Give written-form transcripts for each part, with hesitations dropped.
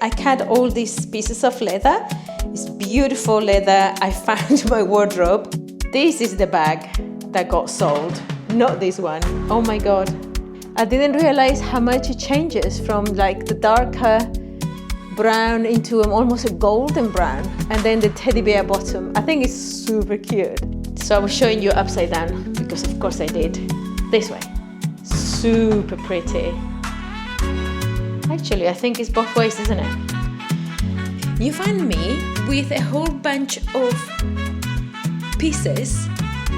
I cut all these pieces of leather. It's beautiful leather. I found in my wardrobe. This is the bag that got sold, not this one. Oh my God. I didn't realize how much it changes from like the darker brown into almost a golden brown, and then the teddy bear bottom. I think it's super cute. So I was showing you upside down because of course I did. This way. Super pretty. Actually, I think it's both ways, isn't it? You find me with a whole bunch of pieces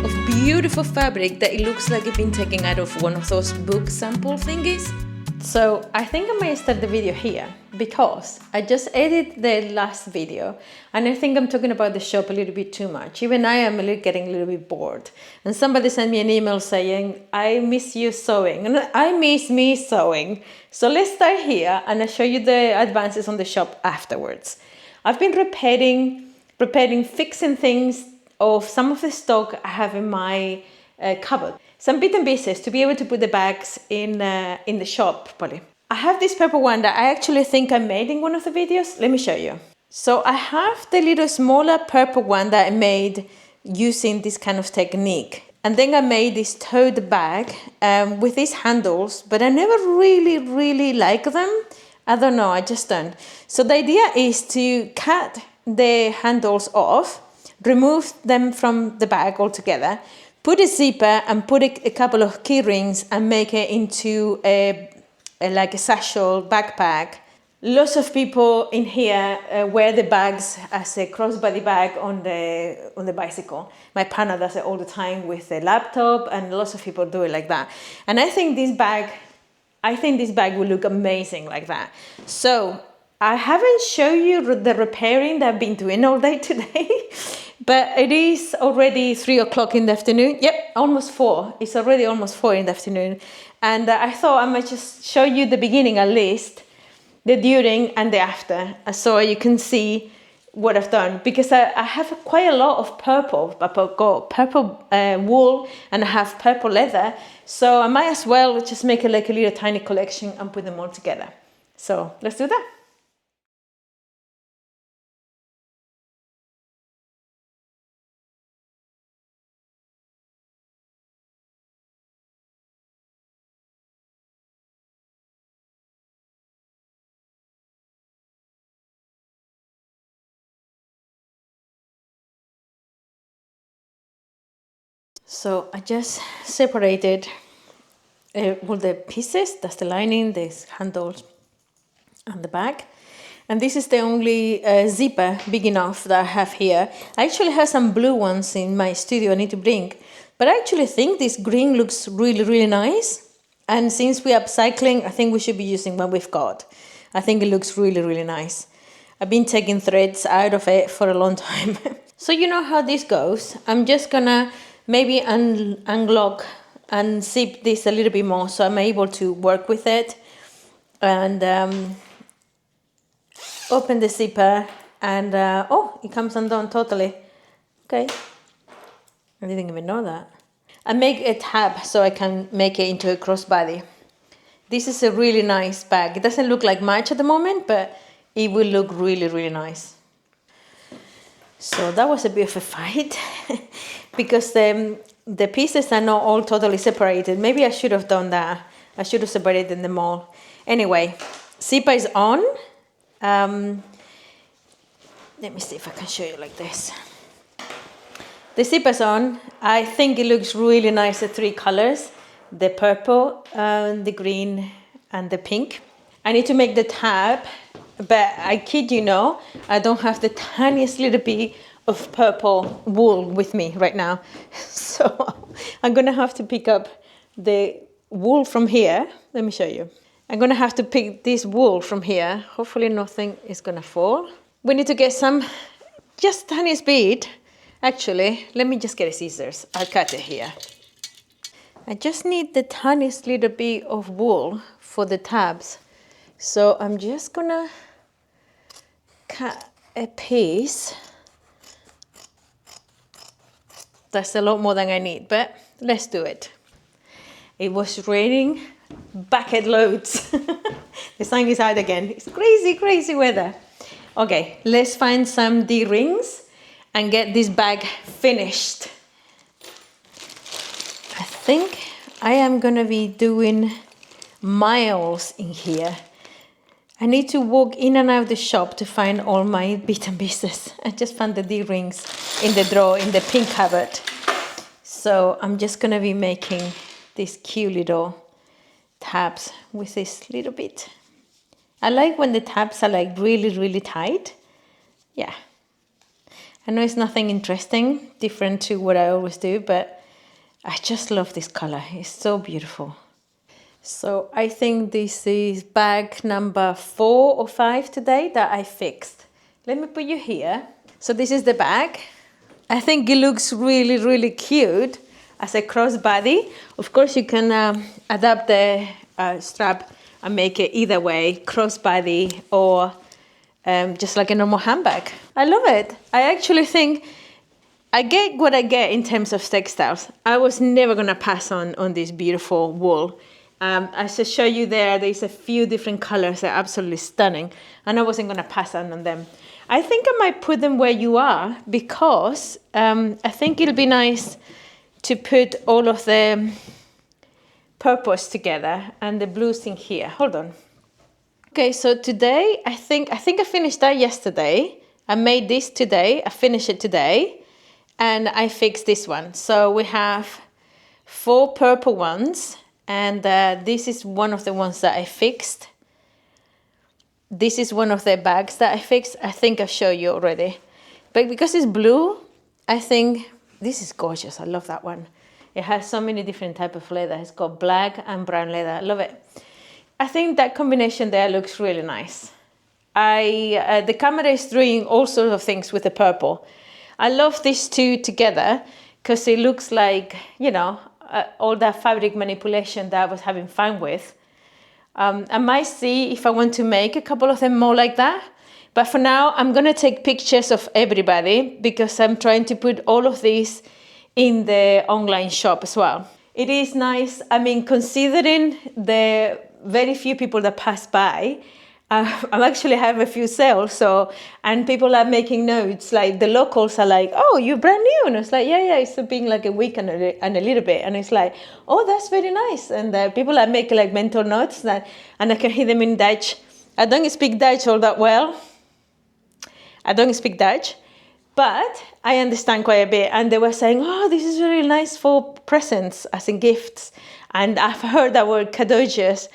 of beautiful fabric that it looks like it's been taken out of one of those book sample thingies. So I think I might start the video here because I just edited the last video and I think I'm talking about the shop a little bit too much. Even I am getting a little bit bored. And somebody sent me an email saying, I miss you sewing. And I miss me sewing. So let's start here and I'll show you the advances on the shop afterwards. I've been preparing, fixing things of some of the stock I have in my cupboard. Some bits and pieces to be able to put the bags in the shop properly. I have this purple one that I actually think I made in one of the videos. Let me show you. So I have the little smaller purple one that I made using this kind of technique. And then I made this tote bag with these handles, but I never really like them. I don't know, I just don't. So the idea is to cut the handles off, remove them from the bag altogether, put a zipper and put a couple of key rings and make it into like a satchel backpack. Lots of people in here wear the bags as a crossbody bag on the bicycle. My partner does it all the time with the laptop, and lots of people do it like that. And I think this bag will look amazing like that. So I haven't shown you the repairing that I've been doing all day today, but it is already 3 o'clock in the afternoon. Yep, almost 4. It's already almost 4 in the afternoon. And I thought I might just show you the beginning at least, the during and the after, so you can see what I've done. Because I have quite a lot of purple. I've got purple wool and I have purple leather. So I might as well just make it like a little tiny collection and put them all together. So let's do that. So I just separated all the pieces. That's the lining, the handles, and the bag. And this is the only zipper big enough that I have here. I actually have some blue ones in my studio I need to bring. But I actually think this green looks really nice. And since we're upcycling, I think we should be using what we've got. I think it looks really nice. I've been taking threads out of it for a long time. So you know how this goes. I'm just gonna maybe unlock and zip this a little bit more so I'm able to work with it. And open the zipper and oh, it comes undone totally. Okay, I didn't even know that. I make a tab so I can make it into a crossbody. This is a really nice bag. It doesn't look like much at the moment, but it will look really nice. So that was a bit of a fight because the pieces are not all totally separated. Maybe I should have done that. I should have separated them all. Anyway, zipper is on. Let me see if I can show you like this. The zipper's on. I think it looks really nice, the 3 colors, the purple, the green and the pink. I need to make the tab, but I kid you not, I don't have the tiniest little bit of purple wool with me right now. So I'm gonna have to pick up the wool from here. Let me show you. I'm gonna have to pick this wool from here. Hopefully nothing is gonna fall. We need to get some, just tiniest bit. Actually, let me just get a scissors. I'll cut it here. I just need the tiniest little bit of wool for the tabs. So I'm just gonna cut a piece. That's a lot more than I need, but let's do it. It was raining bucket loads The sun is out again. It's crazy, crazy weather. Okay, let's find some D-rings and get this bag finished. I think I am gonna be doing miles in here. I need to walk in and out of the shop to find all my bits and pieces. I just found the D-rings in the drawer in the pink cupboard. So I'm just gonna be making these cute little tabs with this little bit. I like when the tabs are like really, really tight. Yeah. I know it's nothing interesting, different to what I always do, but I just love this color. It's so beautiful. So I think this is bag number 4 or 5 today that I fixed. Let me put you here. So this is the bag. I think it looks really, really cute as a crossbody. Of course, you can adapt the strap and make it either way, crossbody or just like a normal handbag. I love it. I actually think I get what I get in terms of textiles. I was never gonna pass on this beautiful wool. I should show you there's a few different colors that are absolutely stunning, and I wasn't gonna pass on them. I think I might put them where you are because I think it'll be nice to put all of the purples together and the blues in here. Hold on. Okay, so today I think I finished that yesterday. I made this today, I finished it today, and I fixed this one. So we have 4 purple ones, and this is one of the ones that I fixed. This is one of the bags that I fixed. I think I've showed you already. But because it's blue, I think this is gorgeous. I love that one. It has so many different types of leather. It's got black and brown leather. I love it. I think that combination there looks really nice. The camera is doing all sorts of things with the purple. I love these two together because it looks like, you know, all that fabric manipulation that I was having fun with. I might see if I want to make a couple of them more like that. But for now, I'm going to take pictures of everybody because I'm trying to put all of these in the online shop as well. It is nice. I mean, considering the very few people that pass by, I actually have a few sales, and people are making notes, like the locals are like, oh, you're brand new, and it's like, yeah, it's been like a week and a little bit, and it's like, oh, that's very nice, and people are making like mental notes, and I can hear them in Dutch. I don't speak Dutch all that well. I don't speak Dutch, but I understand quite a bit, and they were saying, oh, this is really nice for presents, as in gifts, and I've heard that word cadeautjes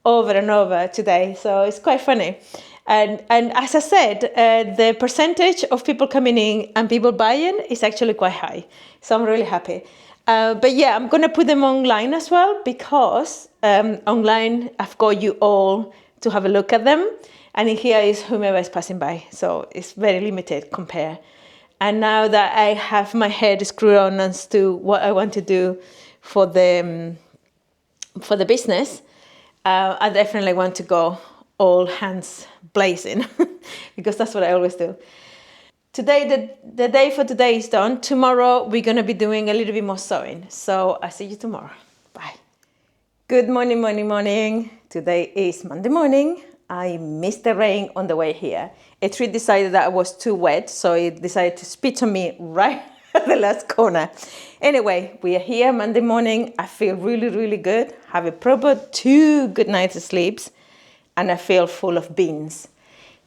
over and over today, so it's quite funny. And as I said, the percentage of people coming in and people buying is actually quite high, so I'm really happy. But yeah, I'm gonna put them online as well because online I've got you all to have a look at them, and in here is whomever is passing by, so it's very limited compare. And now that I have my head screwed on as to what I want to do for the business, I definitely want to go all hands blazing because that's what I always do. Today, the day for today is done. Tomorrow, we're going to be doing a little bit more sewing. So I'll see you tomorrow. Bye. Good morning, morning, morning. Today is Monday morning. I missed the rain on the way here. A tree decided that I was too wet, so it decided to spit on me right at the last corner. Anyway, we are here Monday morning. I feel really, really good. Have a proper 2 good nights of sleeps, and I feel full of beans.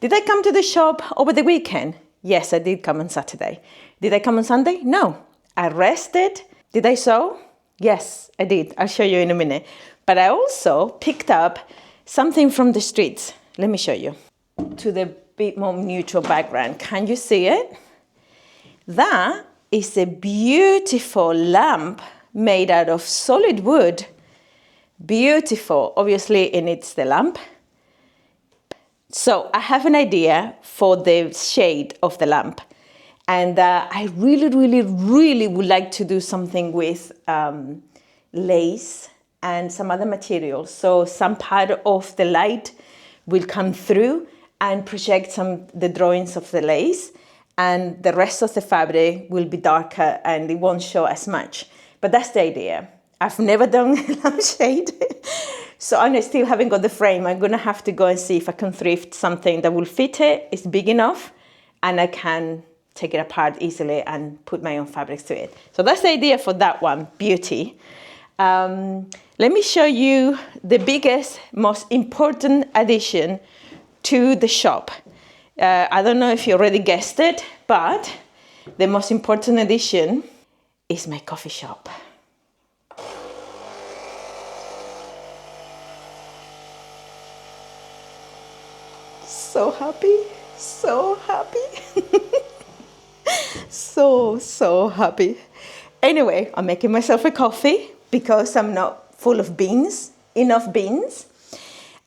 Did I come to the shop over the weekend? Yes, I did come on Saturday. Did I come on Sunday? No. I rested. Did I sew? Yes, I did. I'll show you in a minute. But I also picked up something from the streets. Let me show you. To the bit more neutral background. Can you see it? That is a beautiful lamp made out of solid wood. Beautiful. Obviously, it needs the lamp. So I have an idea for the shade of the lamp. And I really, really, really would like to do something with lace and some other materials. So some part of the light will come through and project the drawings of the lace, and the rest of the fabric will be darker and it won't show as much. But that's the idea. I've never done a lampshade, So I still haven't got the frame. I'm gonna have to go and see if I can thrift something that will fit it, it's big enough, and I can take it apart easily and put my own fabrics to it. So that's the idea for that one, beauty. Let me show you the biggest, most important addition to the shop. I don't know if you already guessed it, but the most important addition is my coffee shop. So happy, so happy. So happy. Anyway, I'm making myself a coffee because I'm not full of beans, enough beans.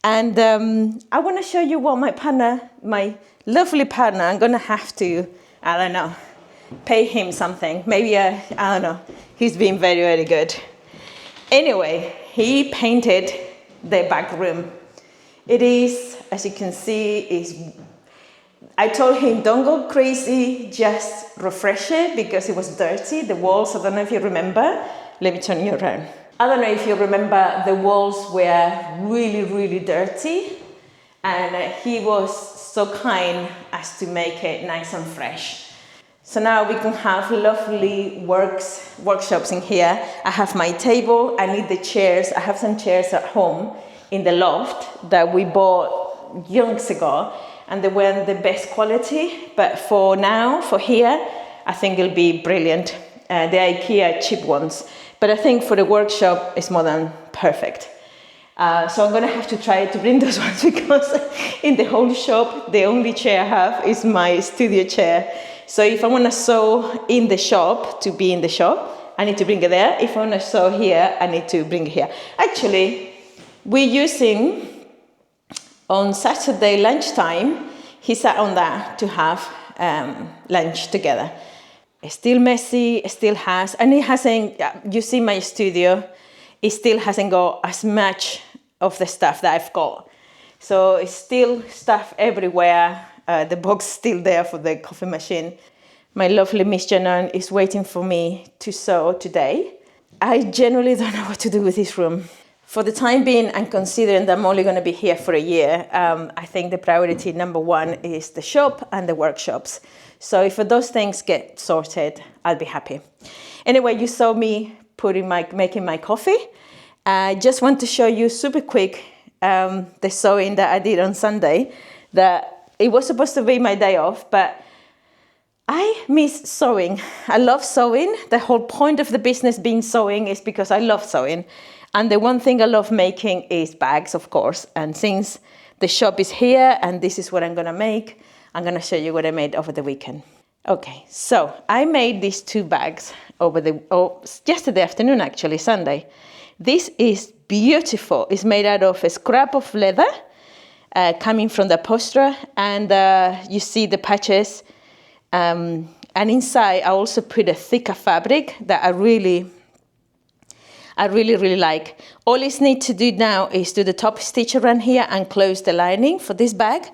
And I want to show you what my partner, my lovely partner, I'm going to have to, I don't know, pay him something. Maybe, I don't know, he's been very, very good. Anyway, he painted the back room. It is, as you can see, I told him, don't go crazy, just refresh it because it was dirty. The walls, I don't know if you remember. Let me turn you around. I don't know if you remember, the walls were really, really dirty. And he was so kind as to make it nice and fresh. So now we can have lovely workshops in here. I have my table, I need the chairs. I have some chairs at home in the loft that we bought years ago. And they weren't the best quality, but for now, for here, I think it'll be brilliant. The IKEA cheap ones. But I think for the workshop, it's more than perfect. So I'm gonna have to try to bring those ones because in the whole shop, the only chair I have is my studio chair. So if I wanna sew in the shop, to be in the shop, I need to bring it there. If I wanna sew here, I need to bring it here. Actually, we're using, on Saturday lunchtime, he sat on that to have lunch together. It's still messy, it still has, and it hasn't, you see my studio, it still hasn't got as much of the stuff that I've got. So it's still stuff everywhere. The box is still there for the coffee machine. My lovely Miss Janan is waiting for me to sew today. I generally don't know what to do with this room. For the time being, and considering that I'm only going to be here for a year, I think the priority number one is the shop and the workshops. So if those things get sorted, I'll be happy. Anyway, you saw me making my coffee. I just want to show you super quick the sewing that I did on Sunday. That it was supposed to be my day off, but I miss sewing. I love sewing. The whole point of the business being sewing is because I love sewing. And the one thing I love making is bags, of course. And since the shop is here and this is what I'm gonna make, I'm gonna show you what I made over the weekend. Okay, so I made these 2 bags yesterday afternoon, actually, Sunday. This is beautiful. It's made out of a scrap of leather coming from the upholsterer, and you see the patches. And inside, I also put a thicker fabric that I really like. All you need to do now is do the top stitch around here and close the lining for this bag.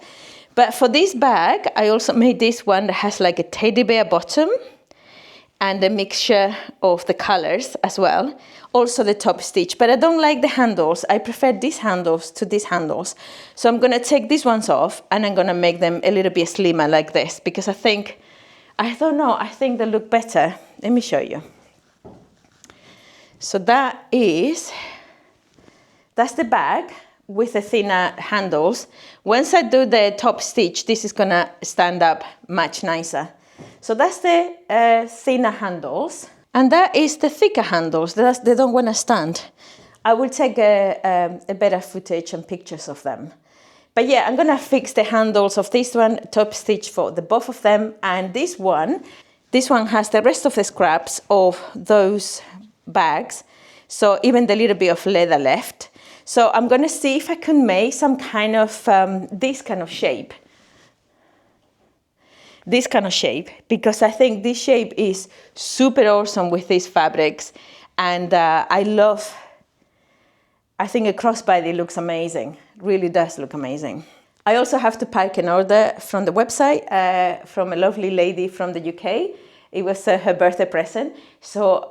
But for this bag, I also made this one that has like a teddy bear bottom and a mixture of the colors as well. Also the top stitch, but I don't like the handles. I prefer these handles to these handles. So I'm gonna take these ones off and I'm gonna make them a little bit slimmer like this because I think they look better. Let me show you. So that's the bag with the thinner handles. Once I do the top stitch, this is gonna stand up much nicer. So that's the thinner handles. And that is the thicker handles. They don't wanna stand. I will take a better footage and pictures of them. But yeah, I'm gonna fix the handles of this one, top stitch for the both of them. And this one has the rest of the scraps of those bags. So even the little bit of leather left. So I'm gonna see if I can make some kind of, this kind of shape, because I think this shape is super awesome with these fabrics. And I think a crossbody looks amazing, really does look amazing. I also have to pack an order from the website from a lovely lady from the UK. It was her birthday present. So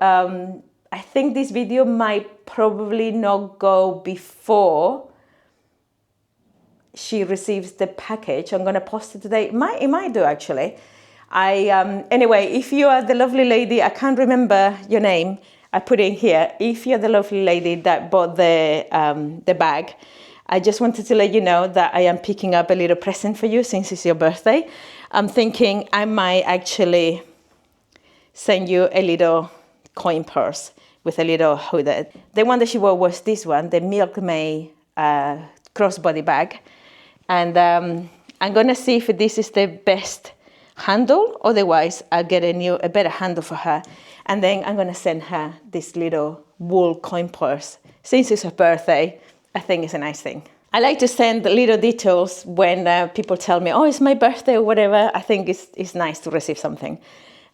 I I think this video might probably not go before she receives the package. I'm gonna post it today. It might do actually. Anyway, if you are the lovely lady, I can't remember your name, I put it in here. If you're the lovely lady that bought the bag, I just wanted to let you know that I am picking up a little present for you since it's your birthday. I'm thinking I might actually send you a little coin purse with a little hooded. The one that she wore was this one, the Milkmaid crossbody bag. And I'm gonna see if this is the best handle, otherwise I'll get a better handle for her. And then I'm gonna send her this little wool coin purse. Since it's her birthday, I think it's a nice thing. I like to send little details when people tell me, oh, it's my birthday or whatever. I think it's nice to receive something.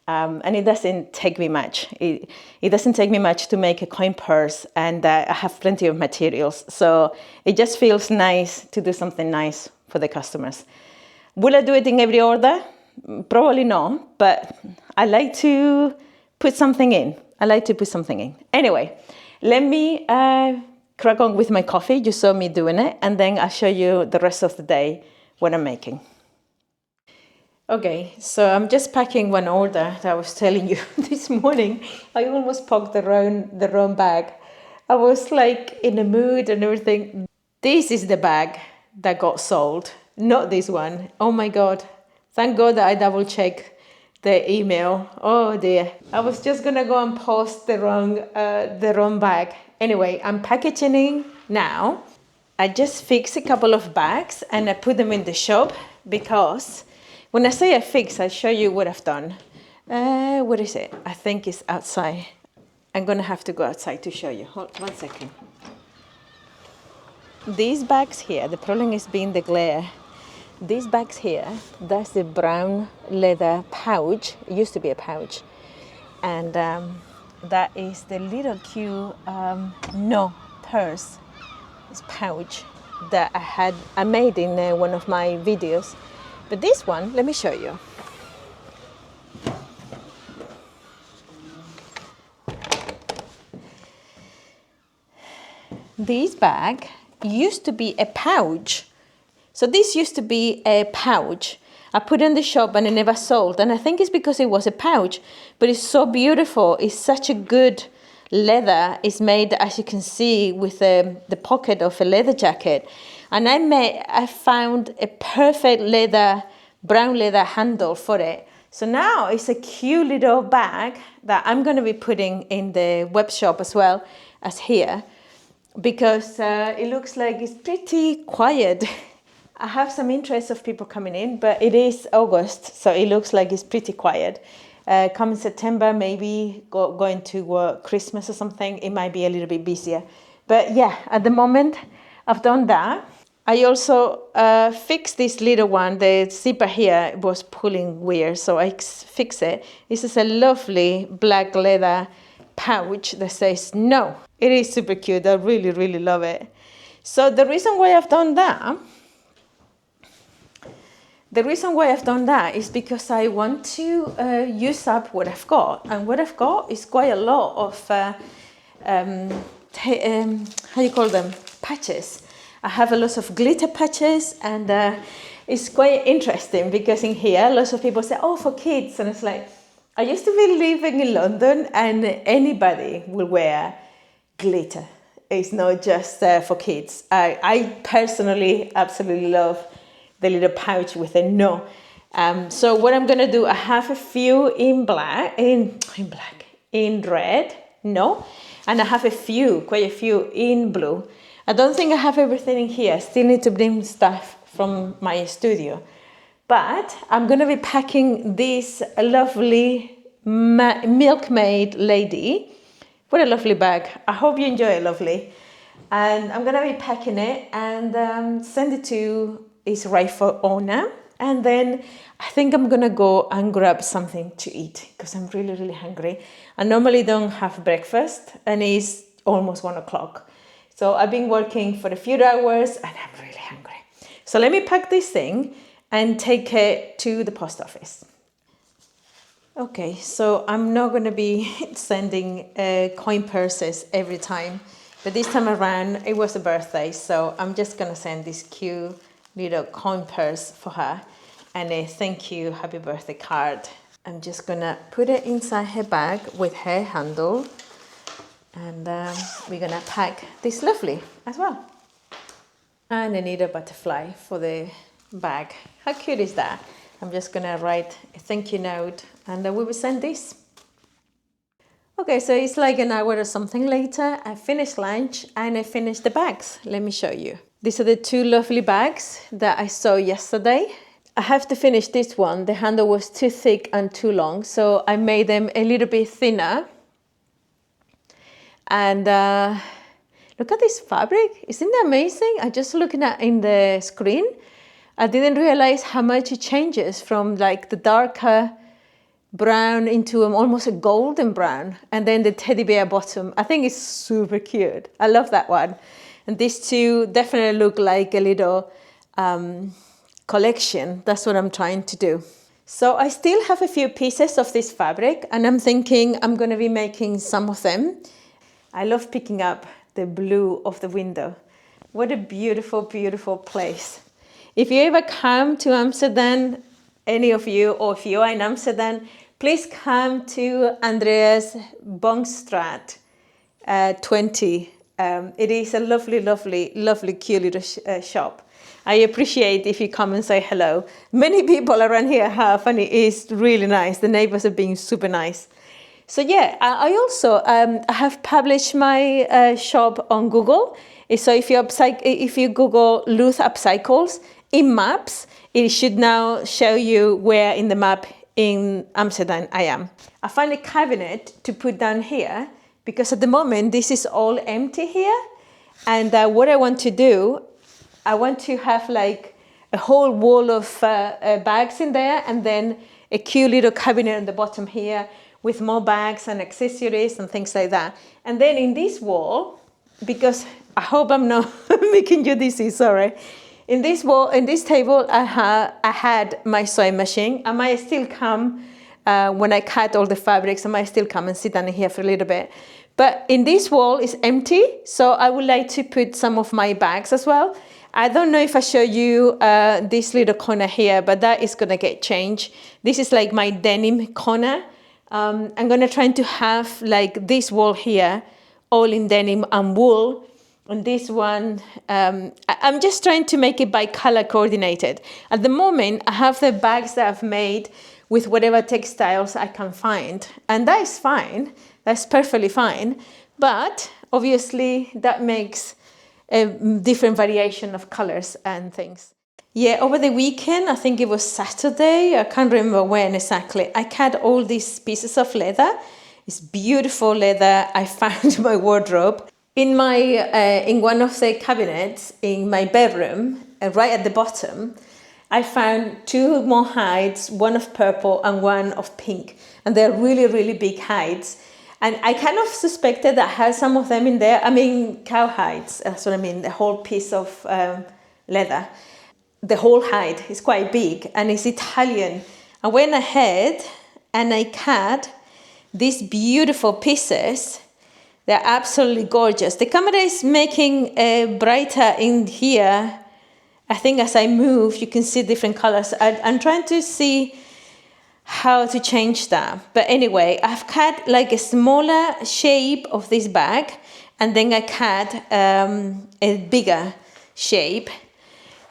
And it doesn't take me much. It doesn't take me much to make a coin purse, and I have plenty of materials. So it just feels nice to do something nice for the customers. Will I do it in every order? Probably not, but I like to put something in. Anyway, let me crack on with my coffee. You saw me doing it, and then I'll show you the rest of the day what I'm making. Okay, so I'm just packing one order that I was telling you this morning. I almost packed the wrong bag. I was like in the mood and everything. This is the bag that got sold, not this one. Oh my God. Thank God that I double checked the email. Oh dear. I was just gonna go and post the wrong bag. Anyway, I'm packaging now. I just fixed a couple of bags and I put them in the shop because when I say I fix, I'll show you what I've done. What is it? I think it's outside. I'm gonna have to go outside to show you. Hold 1 second. These bags here, the problem is being the glare. These bags here, that's the brown leather pouch. It used to be a pouch. And that is the little cute, purse. This pouch that I made in one of my videos. But this one, let me show you. This bag used to be a pouch. So this used to be a pouch. I put it in the shop and it never sold. And I think it's because it was a pouch, but it's so beautiful. It's such a good leather. It's made, as you can see, with the pocket of a leather jacket. And I found a perfect brown leather handle for it. So now it's a cute little bag that I'm going to be putting in the web shop as well as here, because it looks like it's pretty quiet. I have some interest of people coming in, but it is August, so it looks like it's pretty quiet. Come September, maybe going to Christmas or something, it might be a little bit busier. But yeah, at the moment, I've done that. I also fixed this little one. The zipper here was pulling weird, so I fixed it. This is a lovely black leather pouch that says no. It is super cute. I really, really love it. So the reason why I've done that is because I want to use up what I've got. And what I've got is quite a lot of, how you call them, patches. I have a lot of glitter patches, and it's quite interesting because in here, lots of people say, oh, for kids. And it's like, I used to be living in London and anybody will wear glitter. It's not just for kids. I personally absolutely love the little pouch with a no. So what I'm gonna do, I have a few in red, no, and I have quite a few in blue. I don't think I have everything in here. I still need to bring stuff from my studio. But I'm gonna be packing this lovely Milkmaid lady. What a lovely bag. I hope you enjoy it, lovely. And I'm gonna be packing it and send it to its rightful owner. And then I think I'm gonna go and grab something to eat because I'm really, really hungry. I normally don't have breakfast and it's almost 1 o'clock. So I've been working for a few hours and I'm really hungry. So let me pack this thing and take it to the post office. Okay, so I'm not going to be sending coin purses every time, but this time around it was a birthday, so I'm just going to send this cute little coin purse for her and a thank you, happy birthday card. I'm just going to put it inside her bag with her handle, and we're going to pack this lovely as well. And I need a butterfly for the bag. How cute is that? I'm just gonna write a thank you note and we will send this. Okay, so it's like an hour or something later. I finished lunch and I finished the bags. Let me show you. These are the two lovely bags that I saw yesterday. I have to finish this one. The handle was too thick and too long, so I made them a little bit thinner. And look at this fabric. Isn't it amazing? I just looking at in the screen. I didn't realize how much it changes from like the darker brown into almost a golden brown, and then the teddy bear bottom. I think it's super cute. I love that one. And these two definitely look like a little collection. That's what I'm trying to do. So I still have a few pieces of this fabric, and I'm thinking I'm going to be making some of them. I love picking up the blue of the window. What a beautiful, beautiful place. If you ever come to Amsterdam, any of you, or if you are in Amsterdam, please come to Andreas Bonnstraat 20. It is a lovely, lovely, lovely, cute little shop. I appreciate if you come and say hello. Many people around here have, and it is really nice. The neighbors are being super nice. So yeah, I also have published my shop on Google. So if you Google Luz Upcycles in maps, it should now show you where in the map in Amsterdam I am. I found a cabinet to put down here because at the moment this is all empty here. And what I want to do, I want to have like a whole wall of bags in there, and then a cute little cabinet at the bottom here with more bags and accessories and things like that. And then in this wall, because I hope I'm not making you dizzy, sorry. In this wall, in this table, I had my sewing machine. I might still come when I cut all the fabrics. I might still come and sit down here for a little bit. But in this wall is empty, so I would like to put some of my bags as well. I don't know if I show you this little corner here, but that is gonna get changed. This is like my denim corner. I'm gonna try to have like this wall here, all in denim and wool. And this one, I'm just trying to make it by color coordinated. At the moment, I have the bags that I've made with whatever textiles I can find. And that is fine, that's perfectly fine. But obviously that makes a different variation of colors and things. Yeah, over the weekend, I think it was Saturday, I can't remember when exactly, I cut all these pieces of leather. It's beautiful leather. I found my wardrobe. In one of the cabinets in my bedroom, right at the bottom, I found two more hides, one of purple and one of pink. And they're really, really big hides. And I kind of suspected that I had some of them in there. I mean, cow hides, that's what I mean, the whole piece of leather. The whole hide is quite big and it's Italian. I went ahead and I cut these beautiful pieces. They're absolutely gorgeous. The camera is making brighter in here. I think as I move, you can see different colors. I'm trying to see how to change that. But anyway, I've cut like a smaller shape of this bag, and then I cut a bigger shape.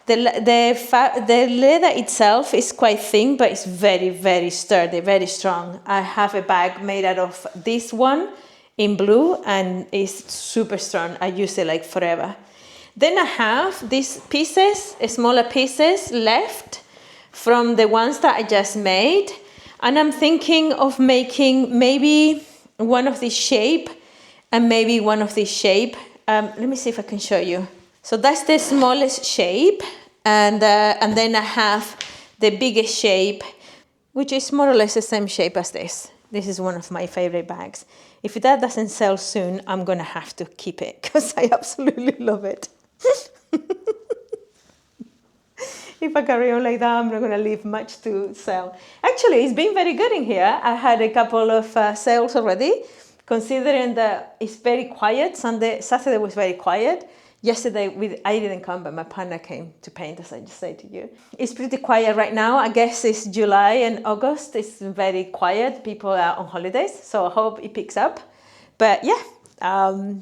The leather itself is quite thin, but it's very, very sturdy, very strong. I have a bag made out of this one in blue, and it's super strong. I use it like forever. Then I have these pieces, smaller pieces left from the ones that I just made. And I'm thinking of making maybe one of this shape and maybe one of this shape. Let me see if I can show you. So that's the smallest shape, and then I have the biggest shape, which is more or less the same shape as this. This is one of my favorite bags. If that doesn't sell soon, I'm gonna have to keep it because I absolutely love it. if I carry on like that, I'm not going to leave much to sell. Actually, it's been very good in here. I had a couple of sales already, considering that it's very quiet. Saturday was very quiet. Yesterday, I didn't come, but my partner came to paint, as I just said to you. It's pretty quiet right now. I guess it's July and August. It's very quiet. People are on holidays, so I hope it picks up. But yeah,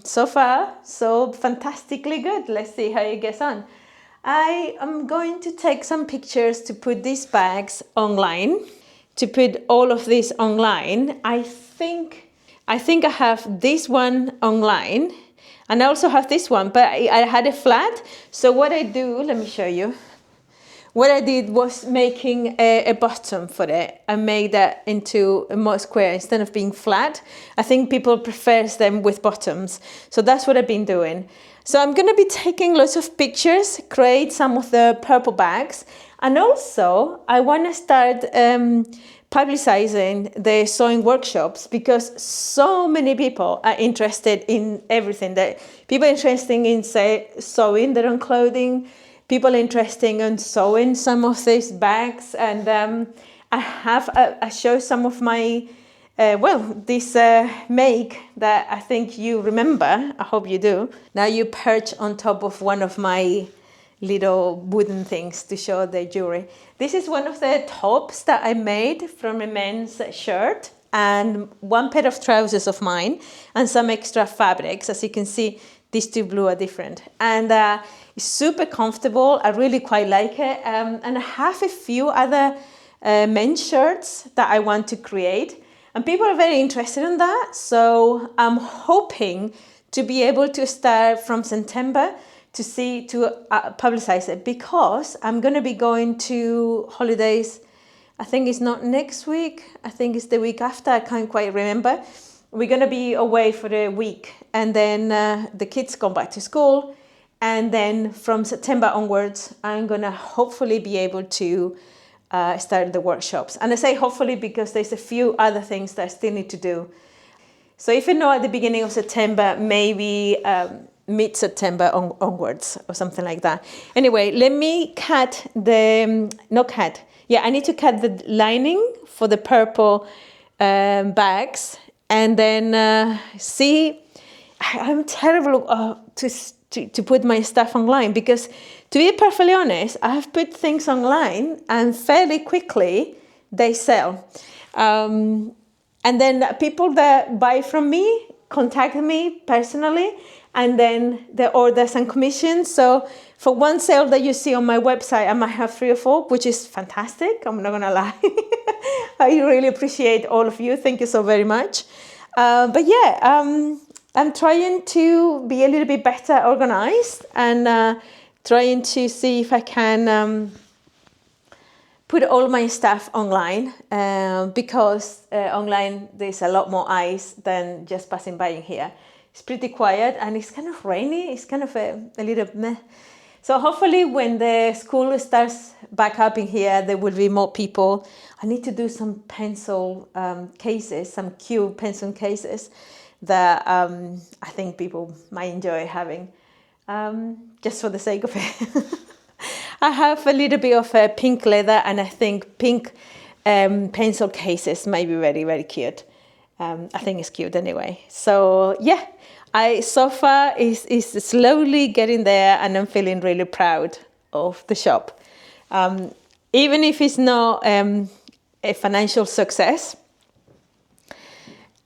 so far, so fantastically good. Let's see how it gets on. I am going to take some pictures to put these bags online, to put all of this online. I think I have this one online. And I also have this one, but I had a flat. So what I do, let me show you. What I did was making a bottom for it. I made that into a more square instead of being flat. I think people prefer them with bottoms. So that's what I've been doing. So I'm gonna be taking lots of pictures, create some of the purple bags. And also I wanna start publicizing the sewing workshops, because so many people are interested in everything. That people are interested in sewing their own clothing, people are interested in sewing some of these bags, and I show some of my this make that I think you remember. I hope you do. Now you perch on top of one of my little wooden things to show the jewelry. This is one of the tops that I made from a men's shirt, and one pair of trousers of mine, and some extra fabrics. As you can see, these two blue are different, and it's super comfortable. I really quite like it, and I have a few other men's shirts that I want to create, and people are very interested in that. So I'm hoping to be able to start from September to publicize it, because I'm going to be going to holidays. I think it's not next week. I think it's the week after. I can't quite remember. We're going to be away for a week, and then the kids go back to school. And then from September onwards, I'm going to hopefully be able to start the workshops. And I say hopefully because there's a few other things that I still need to do. So if you know, at the beginning of September, maybe mid-September onwards or something like that. Anyway, let me cut the, I need to cut the lining for the purple bags, and then see. I'm terrible to put my stuff online, because to be perfectly honest, I have put things online and fairly quickly they sell. And then people that buy from me contact me personally, and then the orders and commissions. So for one sale that you see on my website, I might have 3 or 4, which is fantastic. I'm not gonna lie. I really appreciate all of you. Thank you so very much. But yeah, I'm trying to be a little bit better organized, and trying to see if I can put all my stuff online, because online there's a lot more eyes than just passing by in here. It's pretty quiet, and it's kind of rainy. It's kind of a little meh. So hopefully when the school starts back up in here, there will be more people. I need to do some pencil cases, some cute pencil cases that I think people might enjoy having, just for the sake of it. I have a little bit of pink leather, and I think pink pencil cases might be very, very cute. I think it's cute anyway. So yeah, so far is slowly getting there, and I'm feeling really proud of the shop. Even if it's not a financial success,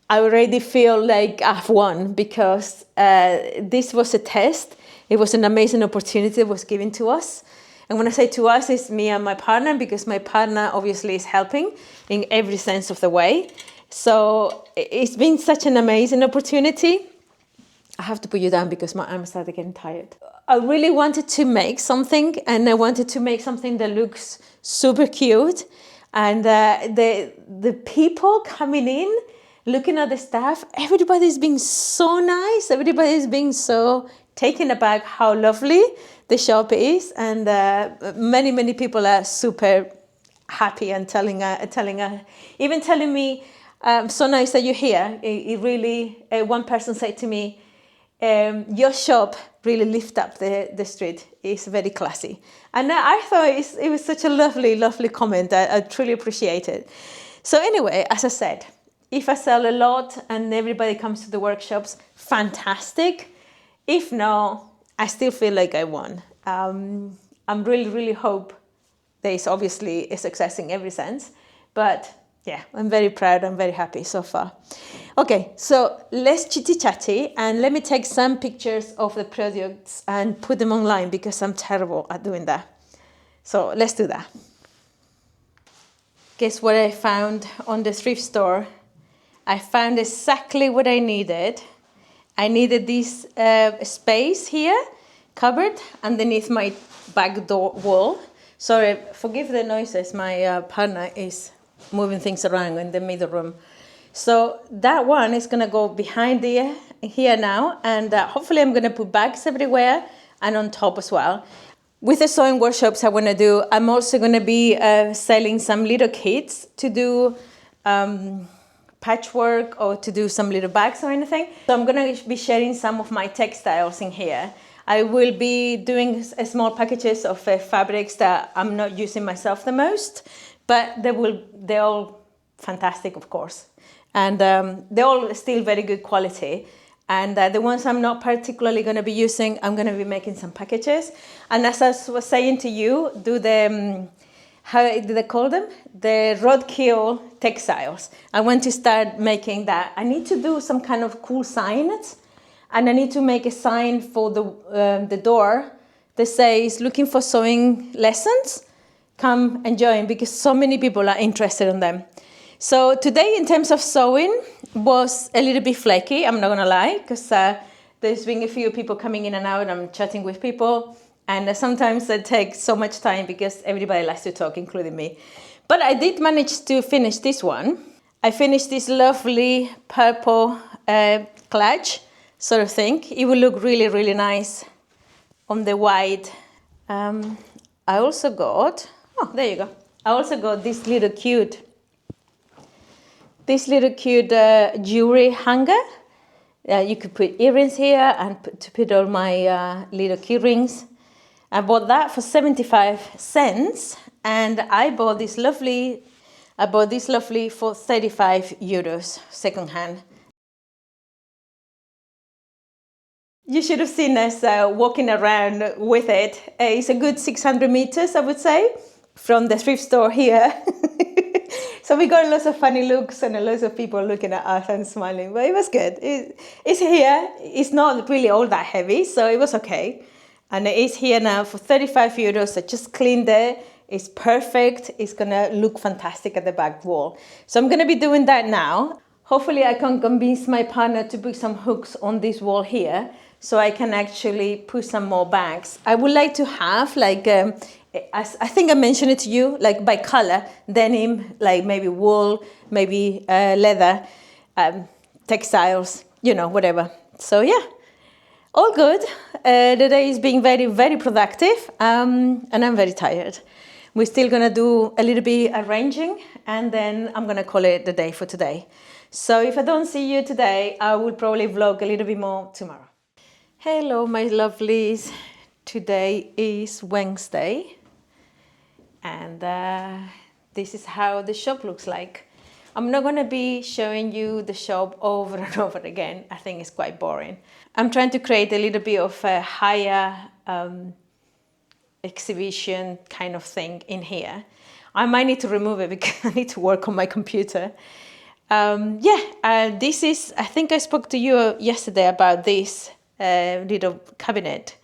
I already feel like I've won, because this was a test. It was an amazing opportunity that was given to us. And when I say to us, it's me and my partner, because my partner obviously is helping in every sense of the way. So it's been such an amazing opportunity. I have to put you down because my arms started getting tired. I really wanted to make something, and I wanted to make something that looks super cute. And the people coming in, looking at the stuff, everybody's being so nice. Everybody's being so taken aback how lovely the shop is. And many people are super happy and telling me, so nice that you're here. It really, one person said to me, your shop really lift up the street. It's very classy. And I thought it was such a lovely, lovely comment. I truly appreciate it. So anyway, as I said, if I sell a lot and everybody comes to the workshops, fantastic. If not, I still feel like I won. I'm really, really hope there is obviously a success in every sense. But yeah, I'm very proud. I'm very happy so far. Okay, so let's chitty chatty and let me take some pictures of the products and put them online because I'm terrible at doing that. So let's do that. Guess what I found on the thrift store? I found exactly what I needed. I needed this space here, cupboard, underneath my back door wall. Sorry, forgive the noises. My partner is moving things around in the middle room. So that one is gonna go behind here now, and hopefully I'm gonna put bags everywhere and on top as well. With the sewing workshops I wanna do, I'm also gonna be selling some little kits to do patchwork or to do some little bags or anything. So I'm gonna be sharing some of my textiles in here. I will be doing small packages of fabrics that I'm not using myself the most, but they're all fantastic, of course. And they're all still very good quality. And the ones I'm not particularly going to be using, I'm going to be making some packages. And as I was saying to you, do the, how do they call them? The roadkill textiles. I want to start making that. I need to do some kind of cool signs. And I need to make a sign for the door that says, looking for sewing lessons, come and join, because so many people are interested in them. So today, in terms of sewing, was a little bit flaky, I'm not gonna lie, because there's been a few people coming in and out, I'm chatting with people, and sometimes it takes so much time because everybody likes to talk, including me. But I did manage to finish this one. I finished this lovely purple clutch sort of thing. It will look really, really nice on the white. I also got, oh, there you go. I also got this little cute jewelry hanger. You could put earrings here and to put all my little key rings. I bought that for 75 cents, and I bought this lovely for 35 euros secondhand. You should have seen us walking around with it. It's a good 600 meters, I would say, from the thrift store here. So we got lots of funny looks and lots of people looking at us and smiling, but it was good. It's here. It's not really all that heavy, so it was okay. And it is here now for 35 euros. I just cleaned it. It's perfect. It's gonna look fantastic at the back wall. So I'm gonna be doing that now. Hopefully I can convince my partner to put some hooks on this wall here so I can actually put some more bags. I would like to have like, I think I mentioned it to you, like by color, denim, like maybe wool, maybe leather, textiles, you know, whatever. So yeah, all good. The day is being very, very productive, and I'm very tired. We're still gonna do a little bit arranging, and then I'm gonna call it the day for today. So if I don't see you today, I will probably vlog a little bit more tomorrow. Hello, my lovelies. Today is Wednesday, and this is how the shop looks like. I'm not going to be showing you the shop over and over again. I think it's quite boring. I'm trying to create a little bit of a higher exhibition kind of thing in here. I might need to remove it because I need to work on my computer. This is, I think I spoke to you yesterday about this little cabinet.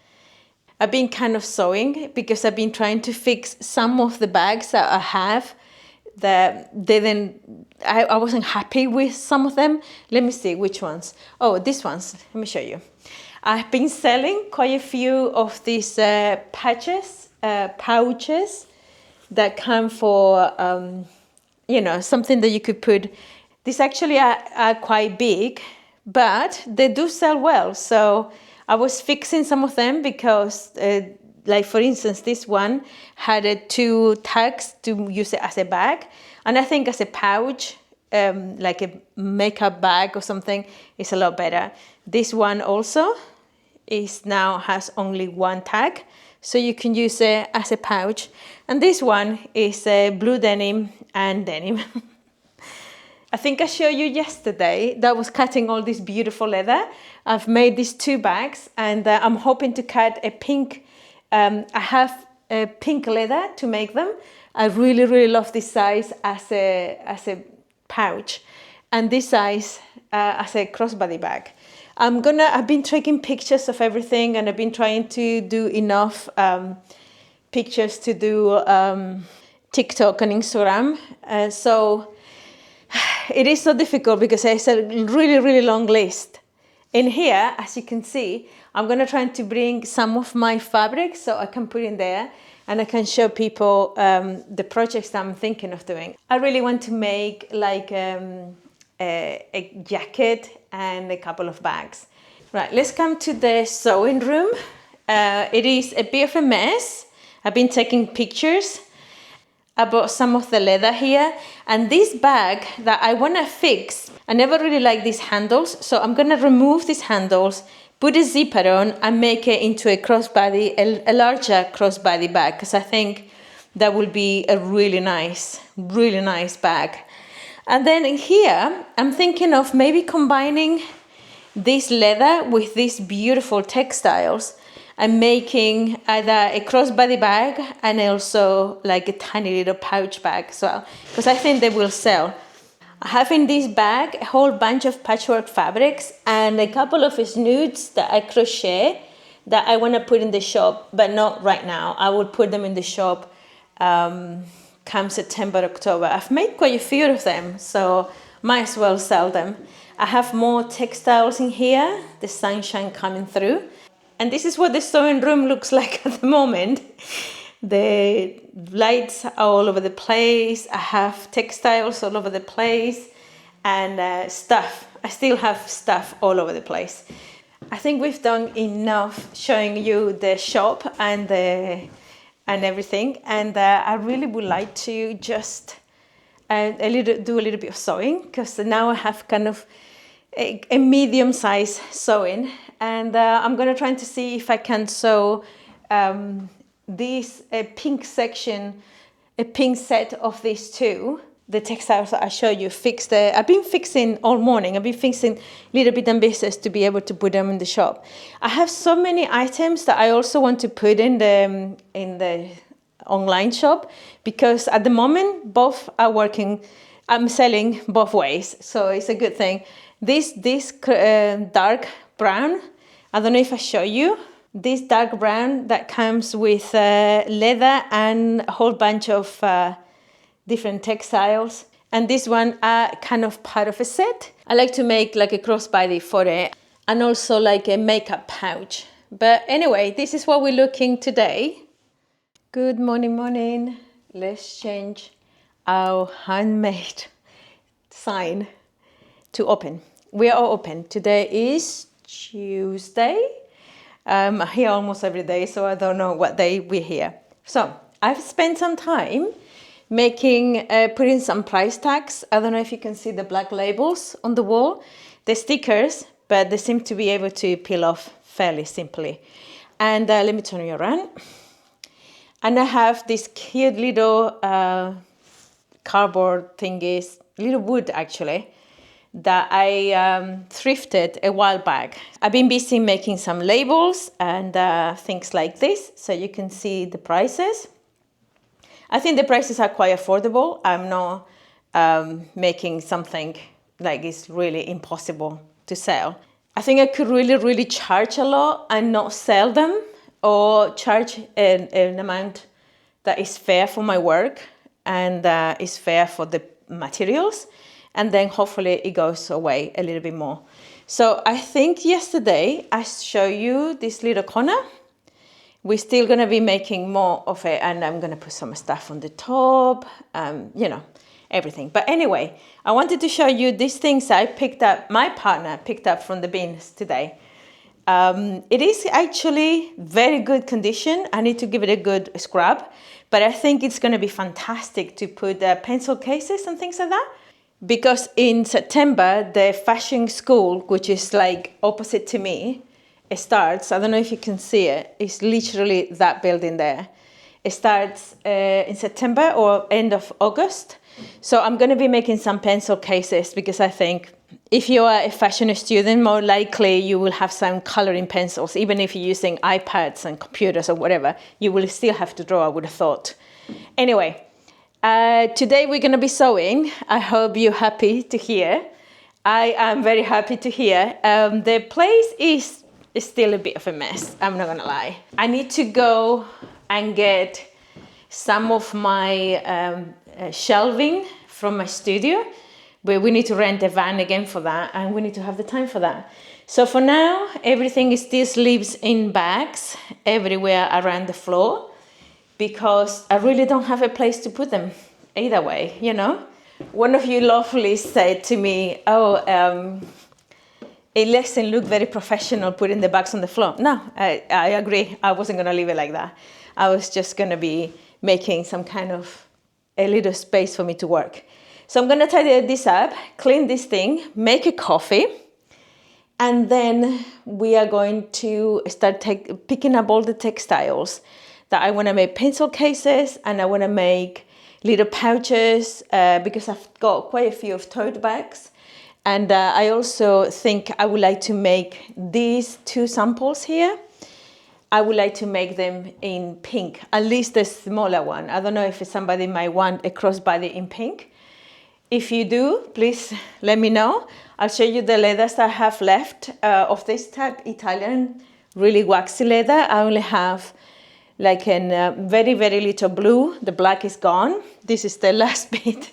I've been kind of sewing because I've been trying to fix some of the bags that I have that I wasn't happy with some of them. Let me see which ones. Oh, these ones, let me show you. I've been selling quite a few of these pouches that come for, you know, something that you could put. These actually are quite big, but they do sell well. So I was fixing some of them because, like for instance, this one had 2 tags to use it as a bag. And I think as a pouch, like a makeup bag or something, is a lot better. This one also has only one tag, so you can use it as a pouch. And this one is blue denim and denim. I think I showed you yesterday that I was cutting all this beautiful leather. I've made these 2 bags, and I'm hoping to cut a pink. I have a pink leather to make them. I really, really love this size as a pouch, and this size as a crossbody bag. I've been taking pictures of everything, and I've been trying to do enough pictures to do TikTok and Instagram. So it is so difficult because it's a really, really long list. In here, as you can see, I'm going to try to bring some of my fabrics so I can put in there and I can show people the projects that I'm thinking of doing. I really want to make like a jacket and a couple of bags. Right, let's come to the sewing room. It is a bit of a mess. I've been taking pictures. I bought some of the leather here, and this bag that I want to fix, I never really like these handles, so I'm going to remove these handles, put a zipper on, and make it into a crossbody, a larger crossbody bag, because I think that will be a really nice bag. And then in here, I'm thinking of maybe combining this leather with these beautiful textiles and making either a crossbody bag and also like a tiny little pouch bag as well, because I think they will sell. I have in this bag a whole bunch of patchwork fabrics and a couple of snoods that I crochet that I want to put in the shop, but not right now. I will put them in the shop come September, October. I've made quite a few of them, so might as well sell them. I have more textiles in here, the sunshine coming through. And this is what the sewing room looks like at the moment. The lights are all over the place. I have textiles all over the place and stuff. I still have stuff all over the place. I think we've done enough showing you the shop and everything. And I really would like to just do a little bit of sewing, because now I have kind of a medium-sized sewing, and I'm going to try to see if I can sew this pink section, a pink set of these 2. The textiles that I showed you, I've been fixing all morning. I've been fixing little bit and pieces to be able to put them in the shop. I have so many items that I also want to put in the online shop, because at the moment both are working. I'm selling both ways, so it's a good thing. This dark brown, I don't know if I show you, this dark brown that comes with leather and a whole bunch of different textiles. And this one are kind of part of a set. I like to make like a crossbody for it and also like a makeup pouch. But anyway, this is what we're looking today. Good morning. Let's change our handmade sign to open. We are open. Today is Tuesday. I'm here almost every day, so I don't know what day we're here. So I've spent some time putting some price tags. I don't know if you can see the black labels on the wall, the stickers, but they seem to be able to peel off fairly simply. And let me turn you around. And I have this cute little cardboard thingies, little wood actually, that I thrifted a while back. I've been busy making some labels and things like this, so you can see the prices. I think the prices are quite affordable. I'm not making something like it's really impossible to sell. I think I could really charge a lot and not sell them, or charge an amount that is fair for my work and is fair for the materials. And then hopefully it goes away a little bit more. So I think yesterday I showed you this little corner. We're still going to be making more of it, and I'm going to put some stuff on the top, everything. But anyway, I wanted to show you these things I picked up, my partner picked up from the bins today. It is actually very good condition. I need to give it a good scrub, but I think it's going to be fantastic to put pencil cases and things like that. because in September, the fashion school, which is like opposite to me, it starts. I don't know if you can see it. It's literally that building there. It starts in September or end of August. So I'm going to be making some pencil cases because I think if you are a fashion student, more likely you will have some coloring pencils. Even if you're using iPads and computers or whatever, you will still have to draw, I would have thought. Anyway, today we're going to be sewing. I hope you're happy to hear. I am very happy to hear. The place is still a bit of a mess, I'm not going to lie. I need to go and get some of my shelving from my studio, but we need to rent a van again for that, and we need to have the time for that. So for now, everything is still sleeves in bags everywhere around the floor, because I really don't have a place to put them either way, you know. One of you lovely said to me, it doesn't look very professional putting the bags on the floor. No, I agree. I wasn't going to leave it like that. I was just going to be making some kind of a little space for me to work. So I'm going to tidy this up, clean this thing, make a coffee, and then we are going to start picking up all the textiles that I want to make pencil cases, and I want to make little pouches because I've got quite a few of tote bags. And I also think I would like to make these 2 samples here. I would like to make them in pink, at least the smaller one. I don't know if somebody might want a crossbody in pink. If you do, please let me know. I'll show you the leathers I have left of this type, Italian, really waxy leather. I only have like a very, very little blue. The black is gone. This is the last bit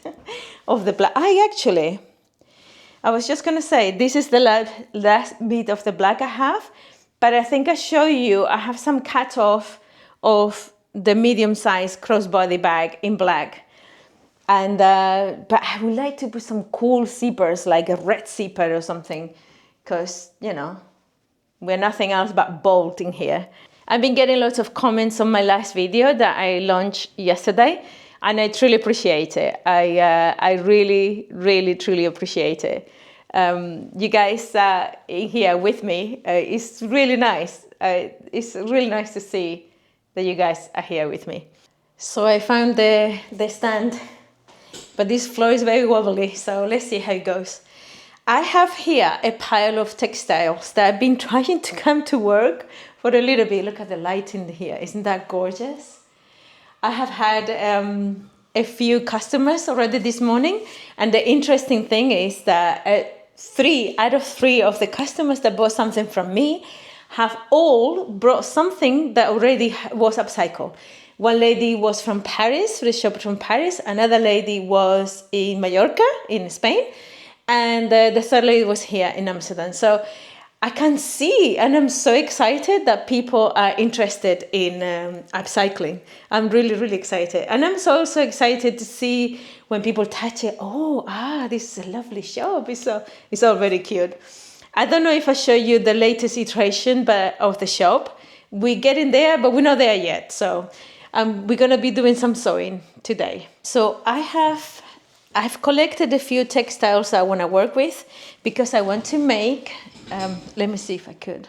of the black. I was just going to say, this is the last bit of the black I have, but I think I show you, I have some cut off of the medium-sized crossbody bag in black. And but I would like to put some cool zippers, like a red zipper or something, because, you know, we're nothing else but bolting here. I've been getting lots of comments on my last video that I launched yesterday, and I truly appreciate it. I really, really, truly appreciate it. You guys here with me, it's really nice. It's really nice to see that you guys are here with me. So I found the stand, but this floor is very wobbly, so let's see how it goes. I have here a pile of textiles that I've been trying to come to work for a little bit. Look at the light in here. Isn't that gorgeous? I have had a few customers already this morning, and the interesting thing is that 3 out of 3 of the customers that bought something from me have all brought something that already was upcycled. One lady was from Paris, the shop from Paris. Another lady was in Mallorca, in Spain. And the third lady was here in Amsterdam. So I can see, and I'm so excited that people are interested in upcycling. I'm really, really excited. And I'm so also excited to see when people touch it, this is a lovely shop. It's all very cute. I don't know if I show you the latest iteration of the shop. We're getting there, but we're not there yet. So we're going to be doing some sewing today. So I've collected a few textiles I want to work with because I want to make, let me see if I could.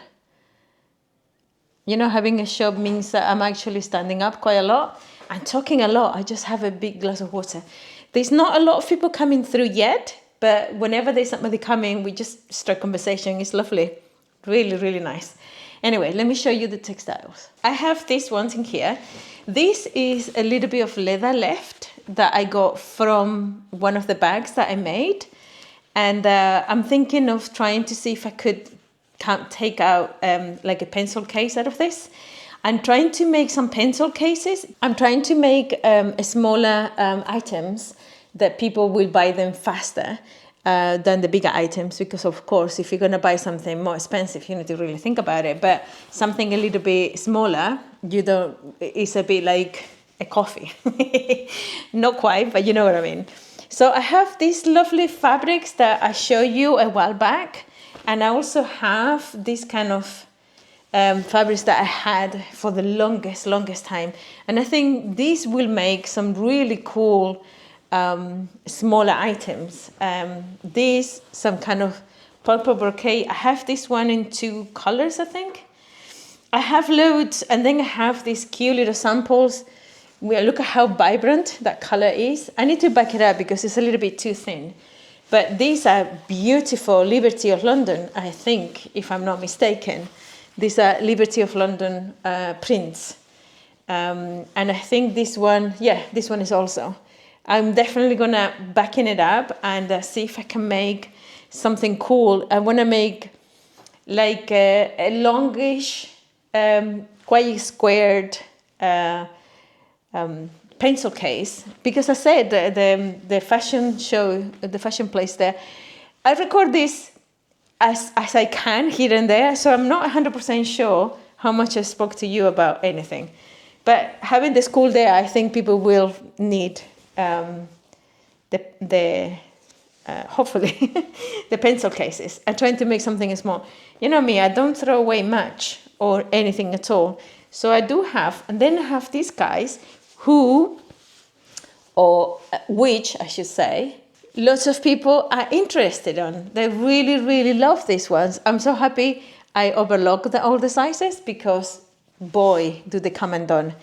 You know, having a shop means that I'm actually standing up quite a lot. I'm talking a lot. I just have a big glass of water. There's not a lot of people coming through yet, but whenever there's somebody coming, we just start conversation. It's lovely. Really, really nice. Anyway, let me show you the textiles. I have these ones in here. This is a little bit of leather left that I got from one of the bags that I made. And I'm thinking of trying to see if I could take out like a pencil case out of this. I'm trying to make some pencil cases. I'm trying to make smaller items that people will buy them faster than the bigger items, because of course if you're going to buy something more expensive you need to really think about it, but something a little bit smaller, it's a bit like a coffee. Not quite, but you know what I mean. So I have these lovely fabrics that I showed you a while back, and I also have this kind of fabrics that I had for the longest time, and I think these will make some really cool smaller items. These, some kind of purple brocade. I have this one in 2 colors, I think. I have loads, and then I have these cute little samples. Look at how vibrant that color is. I need to back it up because it's a little bit too thin. But these are beautiful Liberty of London, I think, if I'm not mistaken. These are Liberty of London prints. And I think this one is also. I'm definitely gonna backen it up and see if I can make something cool. I wanna make like a longish, quite squared pencil case, because I said the fashion show, the fashion place there, I record this as I can here and there, so I'm not 100% sure how much I spoke to you about anything. But having the school there, I think people will need hopefully the pencil cases. I'm trying to make something small. You know me, I don't throw away much or anything at all. So I do have, and then I have these guys which I should say, lots of people are interested on. They really, really love these ones. I'm so happy I overlooked all the sizes, because boy, do they come undone.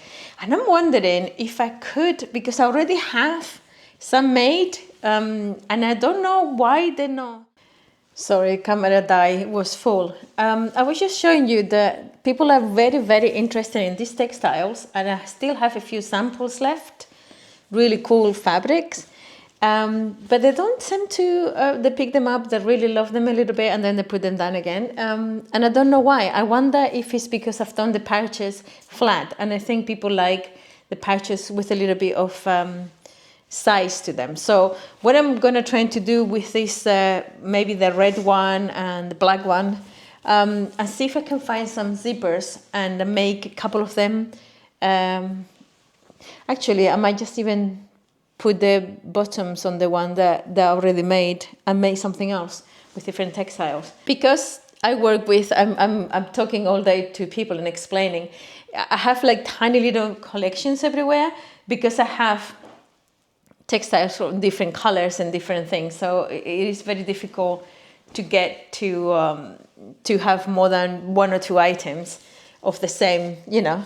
And I'm wondering if I could, because I already have some made, and I don't know why they're not. Sorry, camera die was full. I was just showing you that people are very, very interested in these textiles, and I still have a few samples left, really cool fabrics. But they don't seem to, they pick them up, they really love them a little bit, and then they put them down again. And I don't know why. I wonder if it's because I've done the pouches flat, and I think people like the pouches with a little bit of size to them. So what I'm gonna try to do with this, maybe the red one and the black one, and see if I can find some zippers and make a couple of them. Actually, I might just even put the bottoms on the one that I already made and make something else with different textiles. Because I work with, I'm talking all day to people and explaining. I have like tiny little collections everywhere, because I have textiles from different colors and different things. So it is very difficult to get to have more than 1 or 2 items of the same, you know.